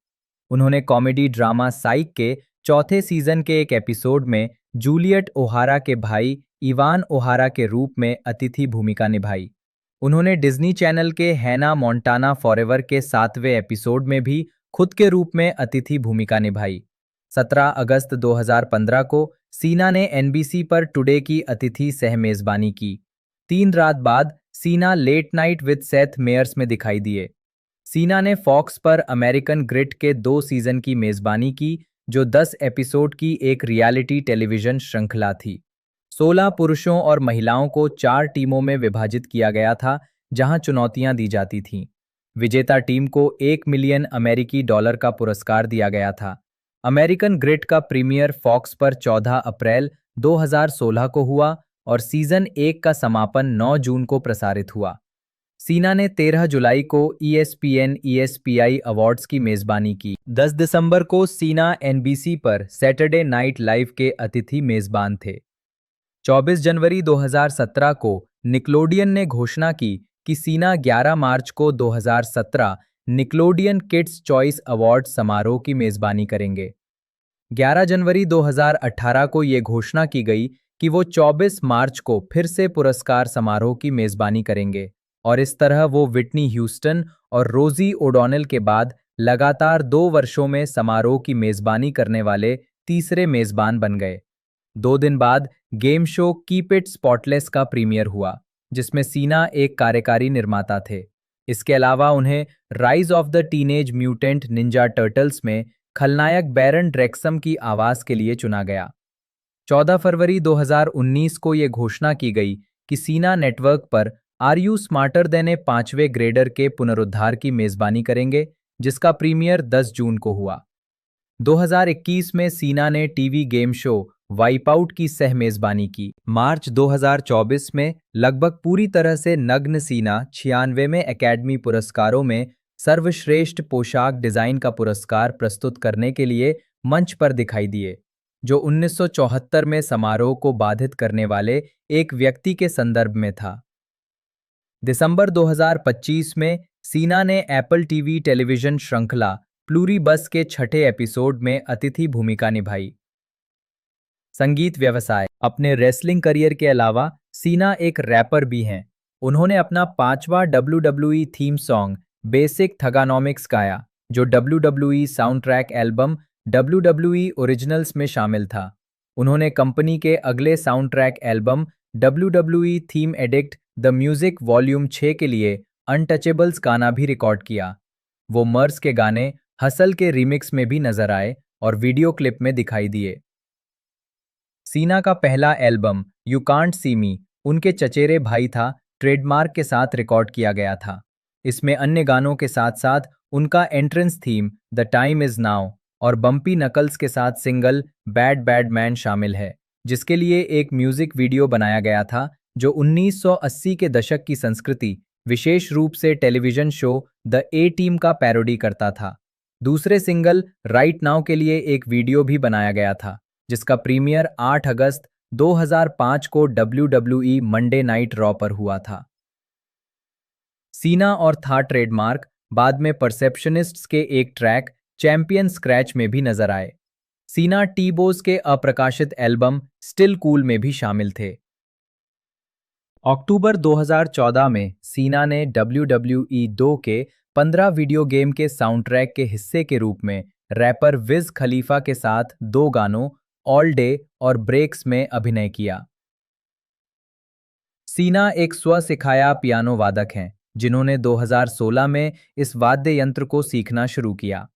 उन्होंने कॉमेडी ड्रामा साइक के चौथे सीजन के एक एपिसोड में जूलियट ओहारा के भाई इवान ओहारा के रूप में अतिथि भूमिका निभाई। उन्होंने डिज्नी चैनल के हैना मोंटाना फॉरएवर के 7वें एपिसोड में भी खुद के रूप में अतिथि भूमिका निभाई। 17 अगस्त 2015 को सीना ने NBC पर टुडे की अतिथि सह मेज़बानी की। 3 रात बाद Cena late night with Seth Meyers में दिखाई दिए। सीना ने फॉक्स पर अमेरिकन ग्रिड के 2 सीजन की मेज़बानी की, जो 10 एपिसोड की एक रियलिटी टेलीविजन श्रृंखला थी। 16 पुरुषों और महिलाओं को 4 टीमों में विभाजित किया गया था, जहां चुनौतियां दी जाती थीं। विजेता टीम को $1 मिलियन अमेरिकी डॉलर का पुरस्कार दिया गया था। अमेरिकन ग्रिड का प्रीमियर फॉक्स पर 14 अप्रैल 2016 को हुआ और सीजन 1 का समापन 9 जून को प्रसारित हुआ। सीना ने 13 जुलाई को ESPN ESPI अवार्ड्स की मेज़बानी की। 10 दिसंबर को सीना NBC पर सैटरडे नाइट लाइव के अतिथि मेज़बान थे। 24 जनवरी 2017 को निकलोडियन ने घोषणा की कि सीना 11 मार्च को 2017 निकलोडियन किड्स चॉइस अवार्ड समारोह की मेज़बानी करेंगे। 11 जनवरी 2018 को ये घोषणा की गई कि वो 24 मार्च को फिर से पुरस्कार समारोह की मेज़बानी करेंगे और इस तरह वो विटनी ह्यूस्टन और रोजी ओडॉनेल के बाद लगातार 2 वर्षों में समारोह की मेज़बानी करने वाले तीसरे मेज़बान बन गए। 2 दिन बाद game show keep it spotless का प्रीमियर हुआ, जिसमें सीना एक कार्यकारी निर्माता थे। इसके अलावा उन्हें rise of the teenage mutant Ninja turtles में खलनायक बैरन ड्रेक्सम की आवाज़ के लिए चुना गया। 14 फरवरी 2019 को ये घोषणा की गई कि सीना नेटवर्क पर are you smarter than a 5वें ग्रेडर के पुनरुद्धार की मेज़बानी करेंगे, जिसका प्रीमियर 10 जून को हुआ। 2021 में सीना ने TV game show wipe out की सह मेज़बानी की। मार्च 2024 में लगभग पूरी तरह से नग्न सीना 96वें एकेडमी पुरस्कारों में सर्वश्रेष्ठ पोशाक डिज़ाइन का पुरस्कार प्रस्तुत करने के लिए मंच पर दिखाई दिए, जो 1974 में समारोह को बाधित करने वाले एक व्यक्ति के संदर्भ में था। दिसंबर 2025 में सीना ने एप्पल टीवी टेलीविजन श्रृंखला प्लूरीबस के 6ठे एपिसोड में अतिथि भूमिका निभाई। संगीत व्यवसाय। अपने रेसलिंग करियर के अलावा सीना एक रैपर भी हैं। उन्होंने अपना 5वां WWE थीम सॉन्ग बेसिक थगानॉमिक्स गाया, जो WWE soundtrack album WWE originals में शामिल था। उन्होंने कंपनी के अगले soundtrack album WWE theme addict the music volume 6 के लिए अनटचेबल्स गाना भी रिकॉर्ड किया। वो मर्स के गाने हसल के रीमिक्स में भी नजर आए और वीडियो क्लिप में दिखाई दिए। सीना का पहला एल्बम यू कांट सी मी उनके चचेरे भाई था ट्रेडमार्क के साथ रिकॉर्ड किया गया था। इसमें अन्य गानों के साथ साथ उनका entrance theme the time is now और बम्पी नकल्स के साथ सिंगल बैड बैड मैन शामिल है, जिसके लिए एक म्यूजिक वीडियो बनाया गया था जो 1980 के दशक की संस्कृति, विशेष रूप से television show the A team का पैरोडी करता था। दूसरे सिंगल राइट नाउ के लिए एक वीडियो भी बनाया गया था, जिसका प्रीमियर 8 अगस्त 2005 को WWE मंडे नाइट रॉ पर हुआ था। सीना और था ट्रेडमार्क बाद में परसेप्शनिस्ट्स के एक ट्रैक चैंपियन स्क्रैच में भी नजर आए। सीना टी-बोस के अप्रकाशित एल्बम स्टिल कूल में भी शामिल थे। अक्टूबर 2014 में सीना ने WWE 2 के 15 वीडियो गेम के साउंडट्रैक के हिस्से के रूप में रैपर विज खलीफा के साथ 2 गानों ऑल डे और ब्रेक्स में अभिनय किया। सीना एक स्व-सिखाया पियानो वादक हैं, जिन्होंने 2016 में इस वाद्य यंत्र को सीखना शुरू किया।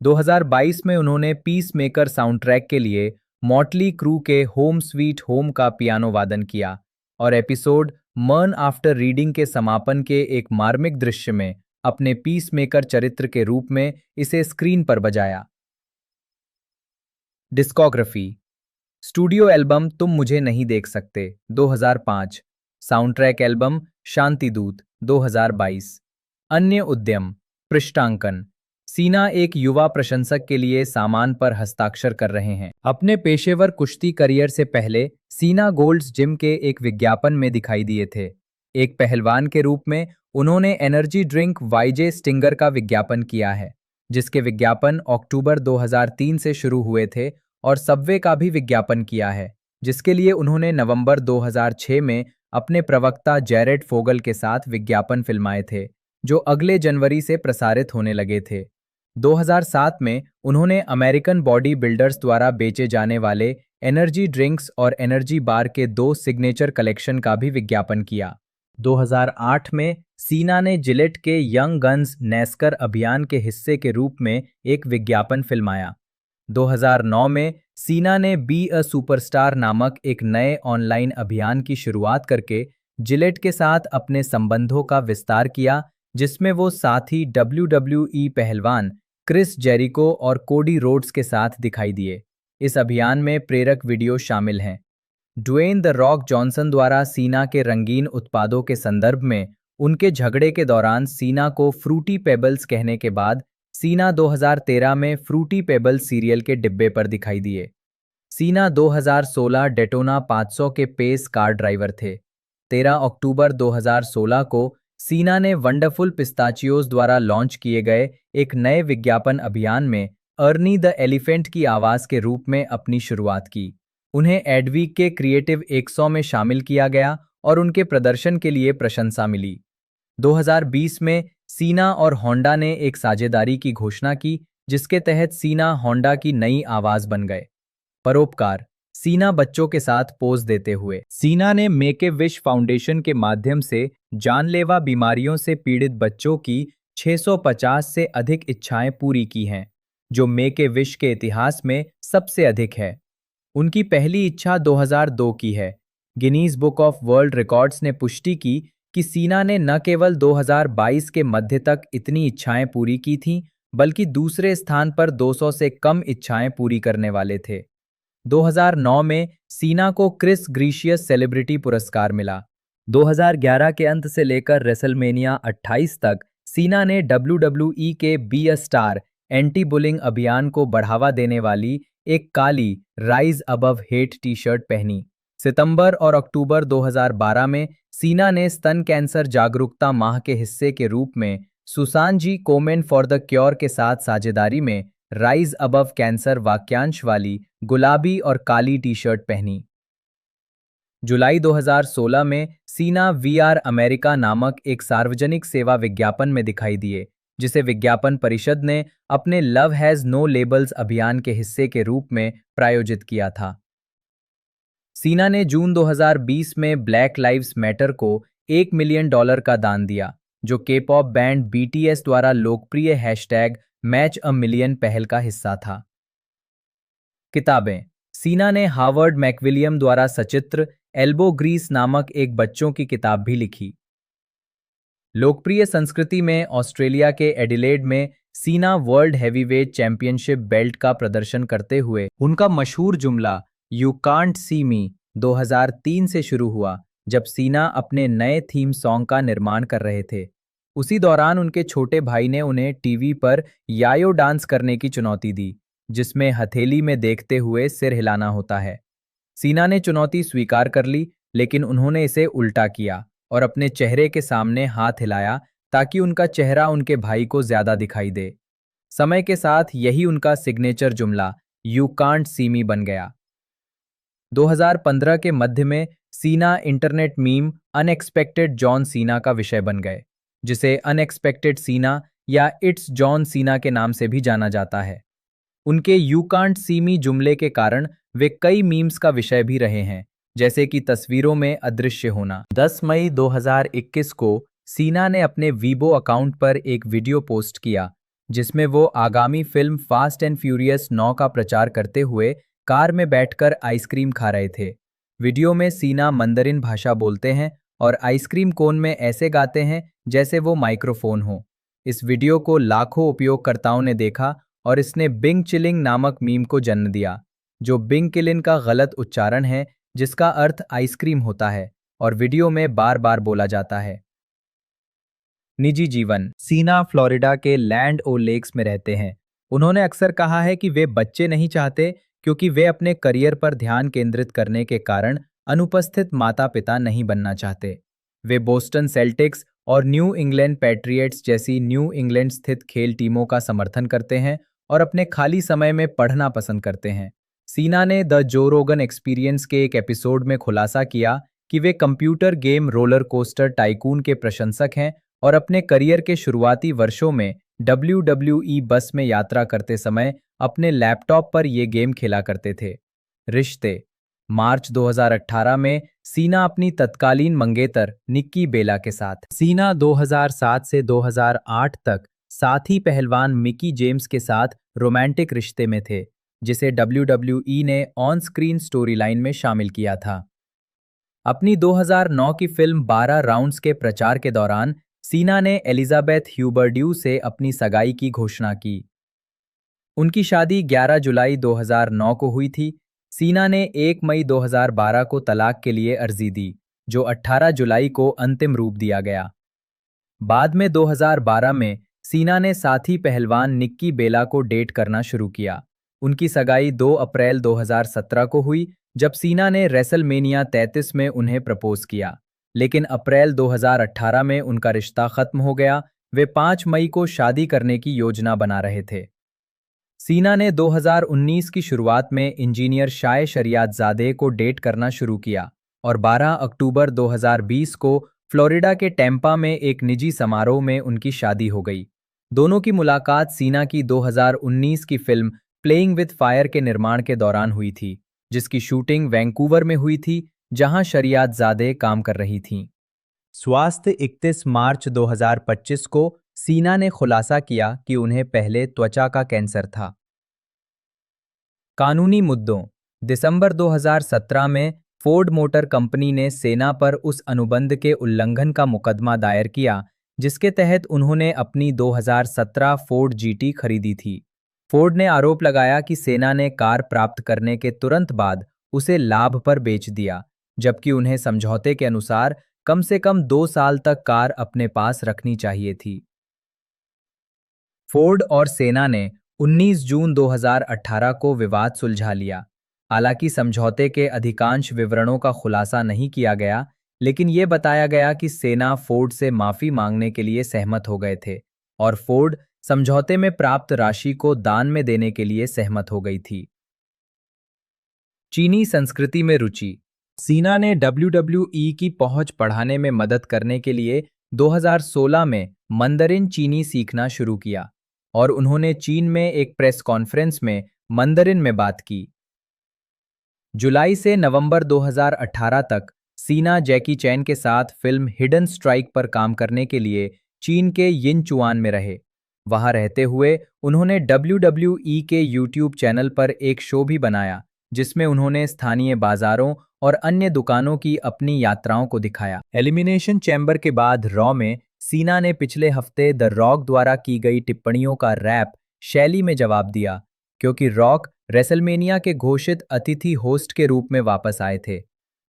2022 में उन्होंने पीस मेकर साउंडट्रैक के लिए मॉटली क्रू के होम स्वीट होम का पियानो वादन किया और एपिसोड मर्न आफ्टर रीडिंग के समापन के एक मार्मिक दृश्य में अपने पीस मेकर चरित्र के रूप में इसे स्क्रीन पर बजाया। डिस्कोग्राफी। स्टूडियो एल्बम तुम मुझे नहीं देख सकते 2005, साउंडट्रैक एल्बम शांतिदूत 2022। अन्य उद्यम। पृष्ठांकन। सीना एक युवा प्रशंसक के लिए सामान पर हस्ताक्षर कर रहे हैं। अपने पेशेवर कुश्ती करियर से पहले सीना गोल्ड्स जिम के एक विज्ञापन में दिखाई दिए थे। एक पहलवान के रूप में उन्होंने एनर्जी ड्रिंक वाईजे स्टिंगर का विज्ञापन किया है, जिसके विज्ञापन अक्टूबर 2003 से शुरू हुए थे, और सबवे का भी विज्ञापन किया है, जिसके लिए उन्होंने नवंबर 2006 में अपने प्रवक्ता जैरेड फोगल के साथ विज्ञापन फिल्माए थे, जो अगले जनवरी से प्रसारित होने लगे थे। 2007 में उन्होंने अमेरिकन बॉडी बिल्डर्स द्वारा बेचे जाने वाले एनर्जी ड्रिंक्स और एनर्जी बार के 2 सिग्नेचर कलेक्शन का भी विज्ञापन किया। 2008 में सीना ने जिलेट के यंग गन्स नेस्कर अभियान के हिस्से के रूप में एक विज्ञापन फिल्माया। 2009 में सीना ने बी अ सुपरस्टार नामक एक नए ऑनलाइन अभियान की शुरुआत करके जिलेट के साथ अपने संबंधों का विस्तार किया, जिसमें वो साथी WWE पहलवान क्रिस जेरिको और कोडी रोड्स के साथ दिखाई दिए। इस अभियान में प्रेरक वीडियो शामिल हैं। ड्वेन द रॉक जॉनसन द्वारा सीना के रंगीन उत्पादों के संदर्भ में उनके झगड़े के दौरान सीना को फ्रूटी पेबल्स कहने के बाद सीना 2013 में फ्रूटी पेबल्स सीरियल के डिब्बे पर दिखाई दिए। सीना 2016 डेटोना 500 के पेस कार ड्राइवर थे। 13 अक्टूबर 2016 को सीना ने वंडरफुल पिस्ताचियोज द्वारा लॉन्च किए गए एक नए विज्ञापन अभियान में अर्नी द एलिफेंट की आवाज के रूप में अपनी शुरुआत की। उन्हें एडवीक के क्रिएटिव 100 में शामिल किया गया और उनके प्रदर्शन के लिए प्रशंसा मिली। 2020 में सीना और होंडा ने एक साझेदारी की घोषणा की, जिसके तहत सीना होंडा की नई आवाज बन गए। परोपकार। सीना बच्चों के साथ पोज देते हुए। सीना ने मेक ए विश फाउंडेशन के माध्यम से जानलेवा बीमारियों से पीड़ित बच्चों की 650 से अधिक इच्छाएं पूरी की हैं, जो मेक ए विश के इतिहास में सबसे अधिक है। उनकी पहली इच्छा 2002 की है। Guinness book of world records ने पुष्टि की कि सीना ने न केवल 2022 के मध्य तक इतनी इच्छाएं पूरी की थीं, बल्कि दूसरे स्थान पर 200 से कम इच्छाएं पूरी करने वाले थे। 2009 में सीना को क्रिस ग्रीशियस सेलिब्रिटी पुरस्कार मिला। 2011 के अंत से लेकर रेसलमेनिया 28 तक सीना ने WWE के be a star anti bullying अभियान को बढ़ावा देने वाली एक काली rise above hate T shirt पहनी। सितंबर और अक्टूबर 2012 में सीना ने स्तन कैंसर जागरूकता माह के हिस्से के रूप में Susan G Komen for the cure के साथ साझेदारी में राइज अबव कैंसर वाक्यांश वाली गुलाबी और काली टी शर्ट पहनी। जुलाई 2016 में सीना वीआर अमेरिका नामक एक सार्वजनिक सेवा विज्ञापन में दिखाई दिए, जिसे विज्ञापन परिषद ने अपने लव हैज नो लेबल्स अभियान के हिस्से के रूप में प्रायोजित किया था। सीना ने जून 2020 में ब्लैक लाइव्स मैटर को $1 मिलियन का दान दिया, जो के-पॉप बैंड बीटीएस द्वारा लोकप्रिय हैशटैग मैच अ मिलियन पहल का हिस्सा था। किताबें। सीना ने हार्वर्ड मैकविलियम द्वारा सचित्र एल्बो ग्रीस नामक एक बच्चों की किताब भी लिखी। लोकप्रिय संस्कृति में ऑस्ट्रेलिया के एडिलेड में सीना वर्ल्ड हैवीवेट चैंपियनशिप बेल्ट का प्रदर्शन करते हुए उनका मशहूर जुमला यू कांट सी मी 2003 से शुरू हुआ, जब सीना अपने नए थीम सॉन्ग का निर्माण कर रहे थे। उसी दौरान उनके छोटे भाई ने उन्हें टीवी पर यायो डांस करने की चुनौती दी, जिसमें हथेली में देखते हुए सिर हिलाना होता है। सीना ने चुनौती स्वीकार कर ली, लेकिन उन्होंने इसे उल्टा किया और अपने चेहरे के सामने हाथ हिलाया ताकि उनका चेहरा उनके भाई को ज्यादा दिखाई दे। समय के साथ यही उनका सिग्नेचर जुमला यू कांट सी मी बन गया। 2015 के मध्य में सीना internet meme unexpected John Cena का विषय बन गए, जिसे अनएक्सपेक्टेड सीना या इट्स जॉन सीना के नाम से भी जाना जाता है। उनके यू कांट सी मी जुमले के कारण वे कई मीम्स का विषय भी रहे हैं, जैसे कि तस्वीरों में अदृश्य होना। 10 मई 2021 को सीना ने अपने वीबो अकाउंट पर एक वीडियो पोस्ट किया, जिसमें वो आगामी फिल्म फास्ट एंड फ्यूरियस 9 का प्रचार करते हुए कार में बैठकर आइसक्रीम खा रहे थे। वीडियो में सीना मंदरिन भाषा बोलते हैं और आइसक्रीम कोन में ऐसे गाते हैं जैसे वो माइक्रोफोन हो। इस वीडियो को लाखों उपयोगकर्ताओं ने देखा और इसने बिंग चिलिंग नामक मीम को जन्म दिया, जो बिंग किलिन का गलत उच्चारण है, जिसका अर्थ आइसक्रीम होता है और वीडियो में बार बार बोला जाता है। निजी जीवन। सीना फ्लोरिडा के लैंड ओ लेक्स में रहते हैं। उन्होंने अक्सर कहा है कि वे बच्चे नहीं चाहते क्योंकि वे अपने करियर पर ध्यान केंद्रित करने के कारण अनुपस्थित माता पिता नहीं बनना चाहते। वे बोस्टन सेल्टिक्स और न्यू इंग्लैंड पैट्रियट्स जैसी न्यू इंग्लैंड स्थित खेल टीमों का समर्थन करते हैं और अपने खाली समय में पढ़ना पसंद करते हैं। सीना ने द जो रोगन एक्सपीरियंस के एक एपिसोड में खुलासा किया कि वे computer game roller coaster tycoon के प्रशंसक हैं और अपने करियर के शुरुआती वर्षों में WWE बस में यात्रा करते समय अपने लैपटॉप पर ये गेम खेला करते थे। रिश्ते। मार्च 2018 में सीना अपनी तत्कालीन मंगेतर निक्की बेला के साथ। सीना 2007 से 2008 तक साथी पहलवान मिकी जेम्स के साथ रोमांटिक रिश्ते में थे, जिसे WWE ने ऑन स्क्रीन स्टोरी लाइन में शामिल किया था। अपनी 2009 की फिल्म 12 राउंड्स के प्रचार के दौरान सीना ने एलिजाबेथ ह्यूबरड्यू से अपनी सगाई की घोषणा की। उनकी शादी 11 जुलाई 2009 को हुई थी। सीना ने 1 मई 2012 को तलाक के लिए अर्जी दी, जो 18 जुलाई को अंतिम रूप दिया गया। बाद में 2012 में सीना ने साथी पहलवान निक्की बेला को डेट करना शुरू किया। उनकी सगाई 2 अप्रैल 2017 को हुई, जब सीना ने रेसलमेनिया 33 में उन्हें प्रपोज किया, लेकिन अप्रैल 2018 में उनका रिश्ता खत्म हो गया। वे 5 मई को शादी करने की योजना बना रहे थे। सीना ने 2019 की शुरुआत में इंजीनियर शाय शरियातजादे को डेट करना शुरू किया और 12 अक्टूबर 2020 को फ्लोरिडा के टैंपा में एक निजी समारोह में उनकी शादी हो गई। दोनों की मुलाकात सीना की 2019 की फिल्म प्लेइंग विद फायर के निर्माण के दौरान हुई थी, जिसकी शूटिंग वैंकूवर में हुई थी, जहां शरियातजादे काम कर रही थीं। स्वास्थ्य। 31 मार्च 2025 को सीना ने खुलासा किया कि उन्हें पहले त्वचा का कैंसर था। कानूनी मुद्दों। दिसंबर 2017 में फोर्ड मोटर कंपनी ने सेना पर उस अनुबंध के उल्लंघन का मुकदमा दायर किया जिसके तहत उन्होंने अपनी 2017 फोर्ड जीटी खरीदी थी। फोर्ड ने आरोप लगाया कि सेना ने कार प्राप्त करने के तुरंत बाद उसे लाभ पर बेच दिया, जबकि उन्हें समझौते के अनुसार कम से कम 2 साल तक कार अपने पास रखनी चाहिए थी। फोर्ड और सेना ने 19 जून 2018 को विवाद सुलझा लिया। हालांकि समझौते के अधिकांश विवरणों का खुलासा नहीं किया गया, लेकिन यह बताया गया कि सेना फोर्ड से माफी मांगने के लिए सहमत हो गए थे और फोर्ड समझौते में प्राप्त राशि को दान में देने के लिए सहमत हो गई थी। चीनी संस्कृति में रुचि। सीना ने WWE की पहुंच बढ़ाने में मदद करने के लिए 2016 में मंदरिन चीनी सीखना शुरू किया और उन्होंने चीन में एक प्रेस कॉन्फ्रेंस में मंदरिन में बात की। जुलाई से नवंबर 2018 तक सीना जैकी चैन के साथ फिल्म हिडन स्ट्राइक पर काम करने के लिए चीन के यिनचुआन में रहे। वहां रहते हुए उन्होंने WWE के YouTube चैनल पर एक शो भी बनाया जिसमें उन्होंने स्थानीय बाजारों और अन्य दुकानों की अपनी यात्राओं को दिखाया। एलिमिनेशन चैम्बर के बाद रॉ में सीना ने पिछले हफ्ते द रॉक द्वारा की गई टिप्पणियों का रैप शैली में जवाब दिया, क्योंकि रॉक रेसलमेनिया के घोषित अतिथि होस्ट के रूप में वापस आए थे।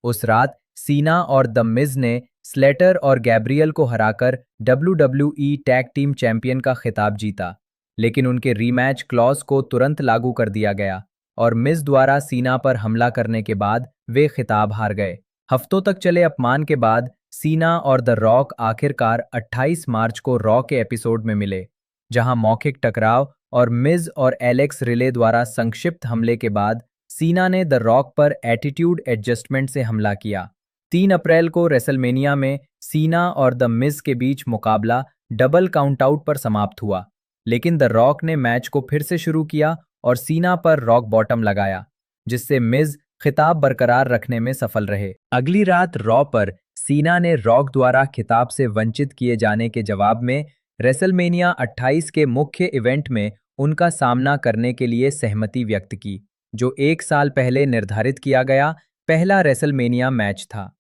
उस रात सीना और द मिज ने स्लेटर और गैब्रियल को हराकर WWE टैग टीम चैंपियन का खिताब जीता, लेकिन उनके रीमैच क्लॉज को तुरंत लागू कर दिया गया और मिज द्वारा सीना पर हमला करने के बाद वे खिताब हार गए। हफ्तों तक चले अपमान के बाद सीना और द रॉक आखिरकार 28 मार्च को रॉ के एपिसोड में मिले, जहां मौखिक टकराव और मिज और एलेक्स रिले द्वारा संक्षिप्त हमले के बाद सीना ने द रॉक पर एटीट्यूड एडजस्टमेंट से हमला किया। 3 अप्रैल को रेसलमेनिया में सीना और द मिज के बीच मुकाबला डबल काउंटआउट पर समाप्त हुआ, लेकिन द रॉक ने मैच को फिर से शुरू किया और सीना पर रॉक बॉटम लगाया, जिससे मिज खिताब बरकरार रखने में सफल रहे। अगली रात रॉ पर सीना ने रॉक द्वारा खिताब से वंचित किए जाने के जवाब में रेसलमेनिया 28 के मुख्य इवेंट में उनका सामना करने के लिए सहमति व्यक्त की, जो 1 साल पहले निर्धारित किया गया पहला रेसलमेनिया मैच था।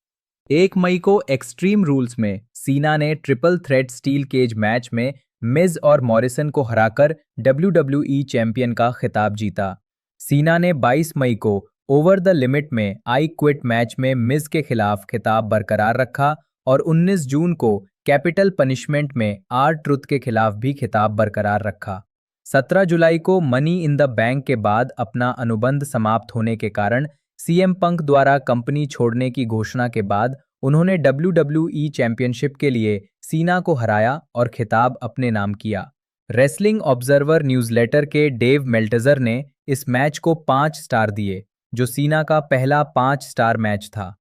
1 मई को एक्सट्रीम रूल्स में सीना ने triple threat steel cage match में मिज और मॉरिसन को हराकर WWE चैंपियन का खिताब जीता। सीना ने 22 मई को ओवर द लिमिट में आई क्विट मैच में मिज के खिलाफ खिताब बरकरार रखा और 19 जून को कैपिटल पनिशमेंट में R-Truth के खिलाफ भी खिताब बरकरार रखा। 17 जुलाई को मनी इन द बैंक के बाद अपना अनुबंध समाप्त होने के कारण CM पंक द्वारा कंपनी छोड़ने की घोषणा के बाद उन्होंने WWE चैंपियनशिप के लिए सीना को हराया और खिताब अपने नाम किया। रेसलिंग ऑब्जर्वर न्यूज़लेटर के डेव मेल्टजर ने इस मैच को 5 स्टार दिए, जो सीना का पहला 5 स्टार मैच था।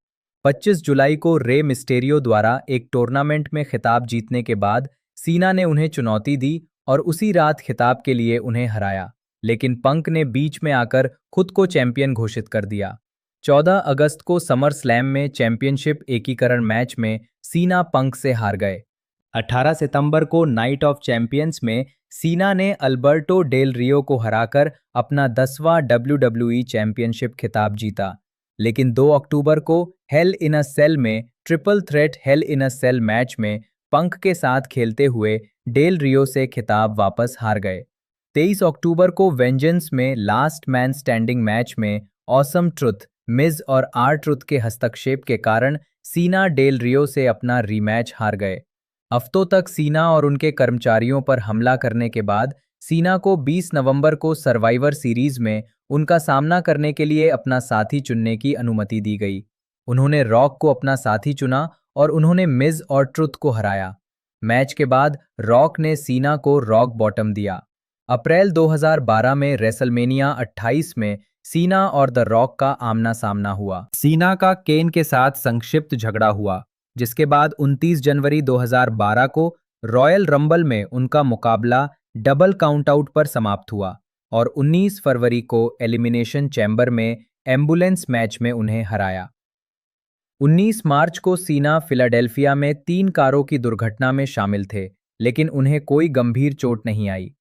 25 जुलाई को रे मिस्टेरियो द्वारा एक टूर्नामेंट में खिताब जीतने के बाद सीना ने उन्हें चुनौती दी और उसी रात खिताब के लिए उन्हें हराया, लेकिन पंक ने बीच में आकर खुद को चैंपियन घोषित कर दिया। 14 अगस्त को समर स्लैम में चैंपियनशिप एकीकरण मैच में सीना पंक से हार गए। 18 सितंबर को नाइट ऑफ चैंपियंस में सीना ने अल्बर्टो डेल रियो को हराकर अपना 10वां WWE चैंपियनशिप खिताब जीता, लेकिन 2 अक्टूबर को हेल इन अ सेल में ट्रिपल थ्रेट हेल इन अ सेल मैच में पंक के साथ खेलते हुए डेल रियो से खिताब वापस हार गए। 23 अक्टूबर को वेंजेंस में लास्ट मैन स्टैंडिंग मैच में ऑसम ट्रुथ, मिज और R-Truth के हस्तक्षेप के कारण सीना डेल रियो से अपना रीमैच हार गए। हफ्तों तक सीना और उनके कर्मचारियों पर हमला करने के बाद सीना को 20 नवंबर को सर्वाइवर सीरीज में उनका सामना करने के लिए अपना साथी चुनने की अनुमति दी गई। उन्होंने रॉक को अपना साथी चुना और उन्होंने मिज और ट्रुथ को हराया। मैच के बाद रॉक ने सीना को रॉक बॉटम दिया। अप्रैल 2012 में रेसलमेनिया 28 में सीना और द रॉक का आमना सामना हुआ। सीना का केन के साथ संक्षिप्त झगड़ा हुआ, जिसके बाद 29 जनवरी 2012 को रॉयल रंबल में उनका मुकाबला डबल काउंटआउट पर समाप्त हुआ और 19 फरवरी को एलिमिनेशन चैम्बर में एम्बुलेंस मैच में उन्हें हराया। 19 मार्च को सीना फिलाडेल्फिया में 3 कारों की दुर्घटना में शामिल थे, लेकिन उन्हें कोई गंभीर चोट नहीं आई।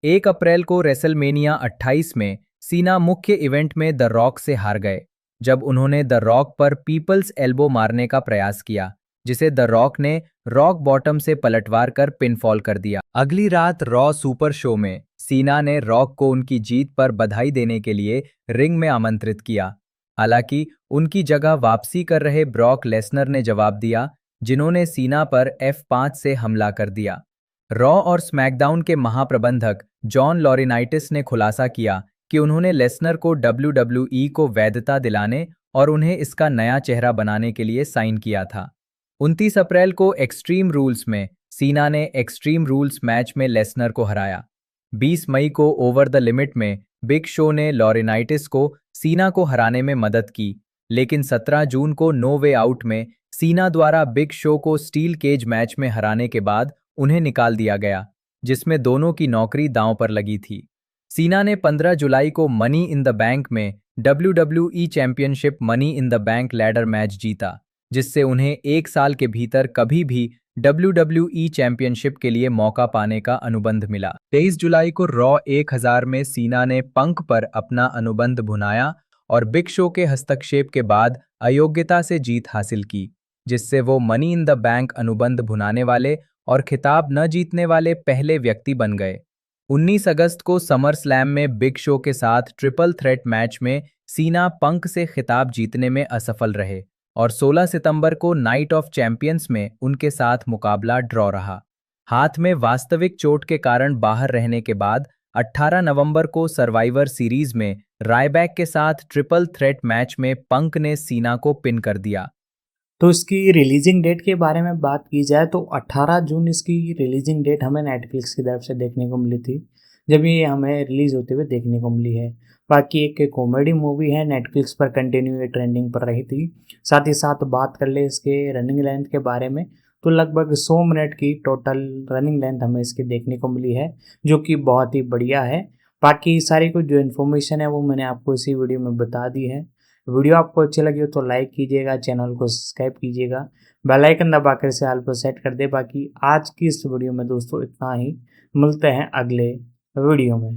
1 अप्रैल को रेसलमेनिया 28 में सीना मुख्य इवेंट में द रॉक से हार गए, जब उन्होंने द रॉक पर पीपल्स एल्बो मारने का प्रयास किया, जिसे द रॉक ने रॉक बॉटम से पलटवार कर पिनफॉल कर दिया। अगली रात रॉ सुपर शो में सीना ने रॉक को उनकी जीत पर बधाई देने के लिए रिंग में आमंत्रित किया। हालांकि उनकी जगह वापसी कर रहे ब्रॉक लेसनर ने जवाब दिया, जिन्होंने सीना पर F5 से हमला कर दिया। रॉ और स्मैकडाउन के महाप्रबंधक जॉन लॉरिनाइटिस ने खुलासा किया कि उन्होंने लेसनर को WWE को वैधता दिलाने और उन्हें इसका नया चेहरा बनाने के लिए साइन किया था। 29 अप्रैल को एक्सट्रीम रूल्स में सीना ने एक्सट्रीम रूल्स मैच में लेसनर को हराया। 20 मई को ओवर द लिमिट में बिग शो ने लॉरिनाइटिस को सीना को हराने में मदद की, लेकिन 17 जून को नो वे आउट में सीना द्वारा बिग शो को स्टील केज मैच में हराने के बाद उन्हें निकाल दिया गया, जिसमें दोनों की नौकरी दांव पर लगी थी। सीना ने 15 जुलाई को मनी इन द बैंक में WWE championship money in the bank ladder match जीता, जिससे उन्हें 1 साल के भीतर कभी भी WWE चैंपियनशिप के लिए मौका पाने का अनुबंध मिला। 23 जुलाई को रॉ 1000 में सीना ने पंक पर अपना अनुबंध भुनाया और बिग शो के हस्तक्षेप के बाद अयोग्यता से जीत हासिल की, जिससे वो मनी इन द बैंक अनुबंध भुनाने वाले और खिताब न जीतने वाले पहले व्यक्ति बन गए। 19 अगस्त को समर स्लैम में बिग शो के साथ ट्रिपल थ्रेट मैच में सीना पंक से खिताब जीतने में असफल रहे और 16 सितंबर को नाइट ऑफ चैंपियंस में उनके साथ मुकाबला ड्रॉ रहा। हाथ में वास्तविक चोट के कारण बाहर रहने के बाद 18 नवंबर को सर्वाइवर सीरीज में रायबैक के साथ ट्रिपल थ्रेट मैच में पंक ने सीना को पिन कर दिया। तो इसकी रिलीजिंग डेट के बारे में बात की जाए तो 18 जून इसकी रिलीजिंग डेट हमें नेटफ्लिक्स की तरफ से देखने को मिली थी, जब ये हमें रिलीज़ होते हुए देखने को मिली है। बाकी एक कॉमेडी मूवी है, नेटफ्लिक्स पर कंटिन्यू ये ट्रेंडिंग पर रही थी। साथ ही साथ बात कर ले इसके रनिंग लेंथ के बारे में, तो लगभग 100 मिनट की टोटल रनिंग लेंथ हमें इसकी देखने को मिली है, जो कि बहुत ही बढ़िया है। बाकी सारी कुछ जो इन्फॉर्मेशन है वो मैंने आपको इसी वीडियो में बता दी है। वीडियो आपको अच्छी लगी हो तो लाइक कीजिएगा, चैनल को सब्सक्राइब कीजिएगा, बेल आइकन दबाकर से ऑल पर सेट कर दे। बाकी आज की इस वीडियो में दोस्तों इतना ही, मिलते हैं अगले वीडियो में।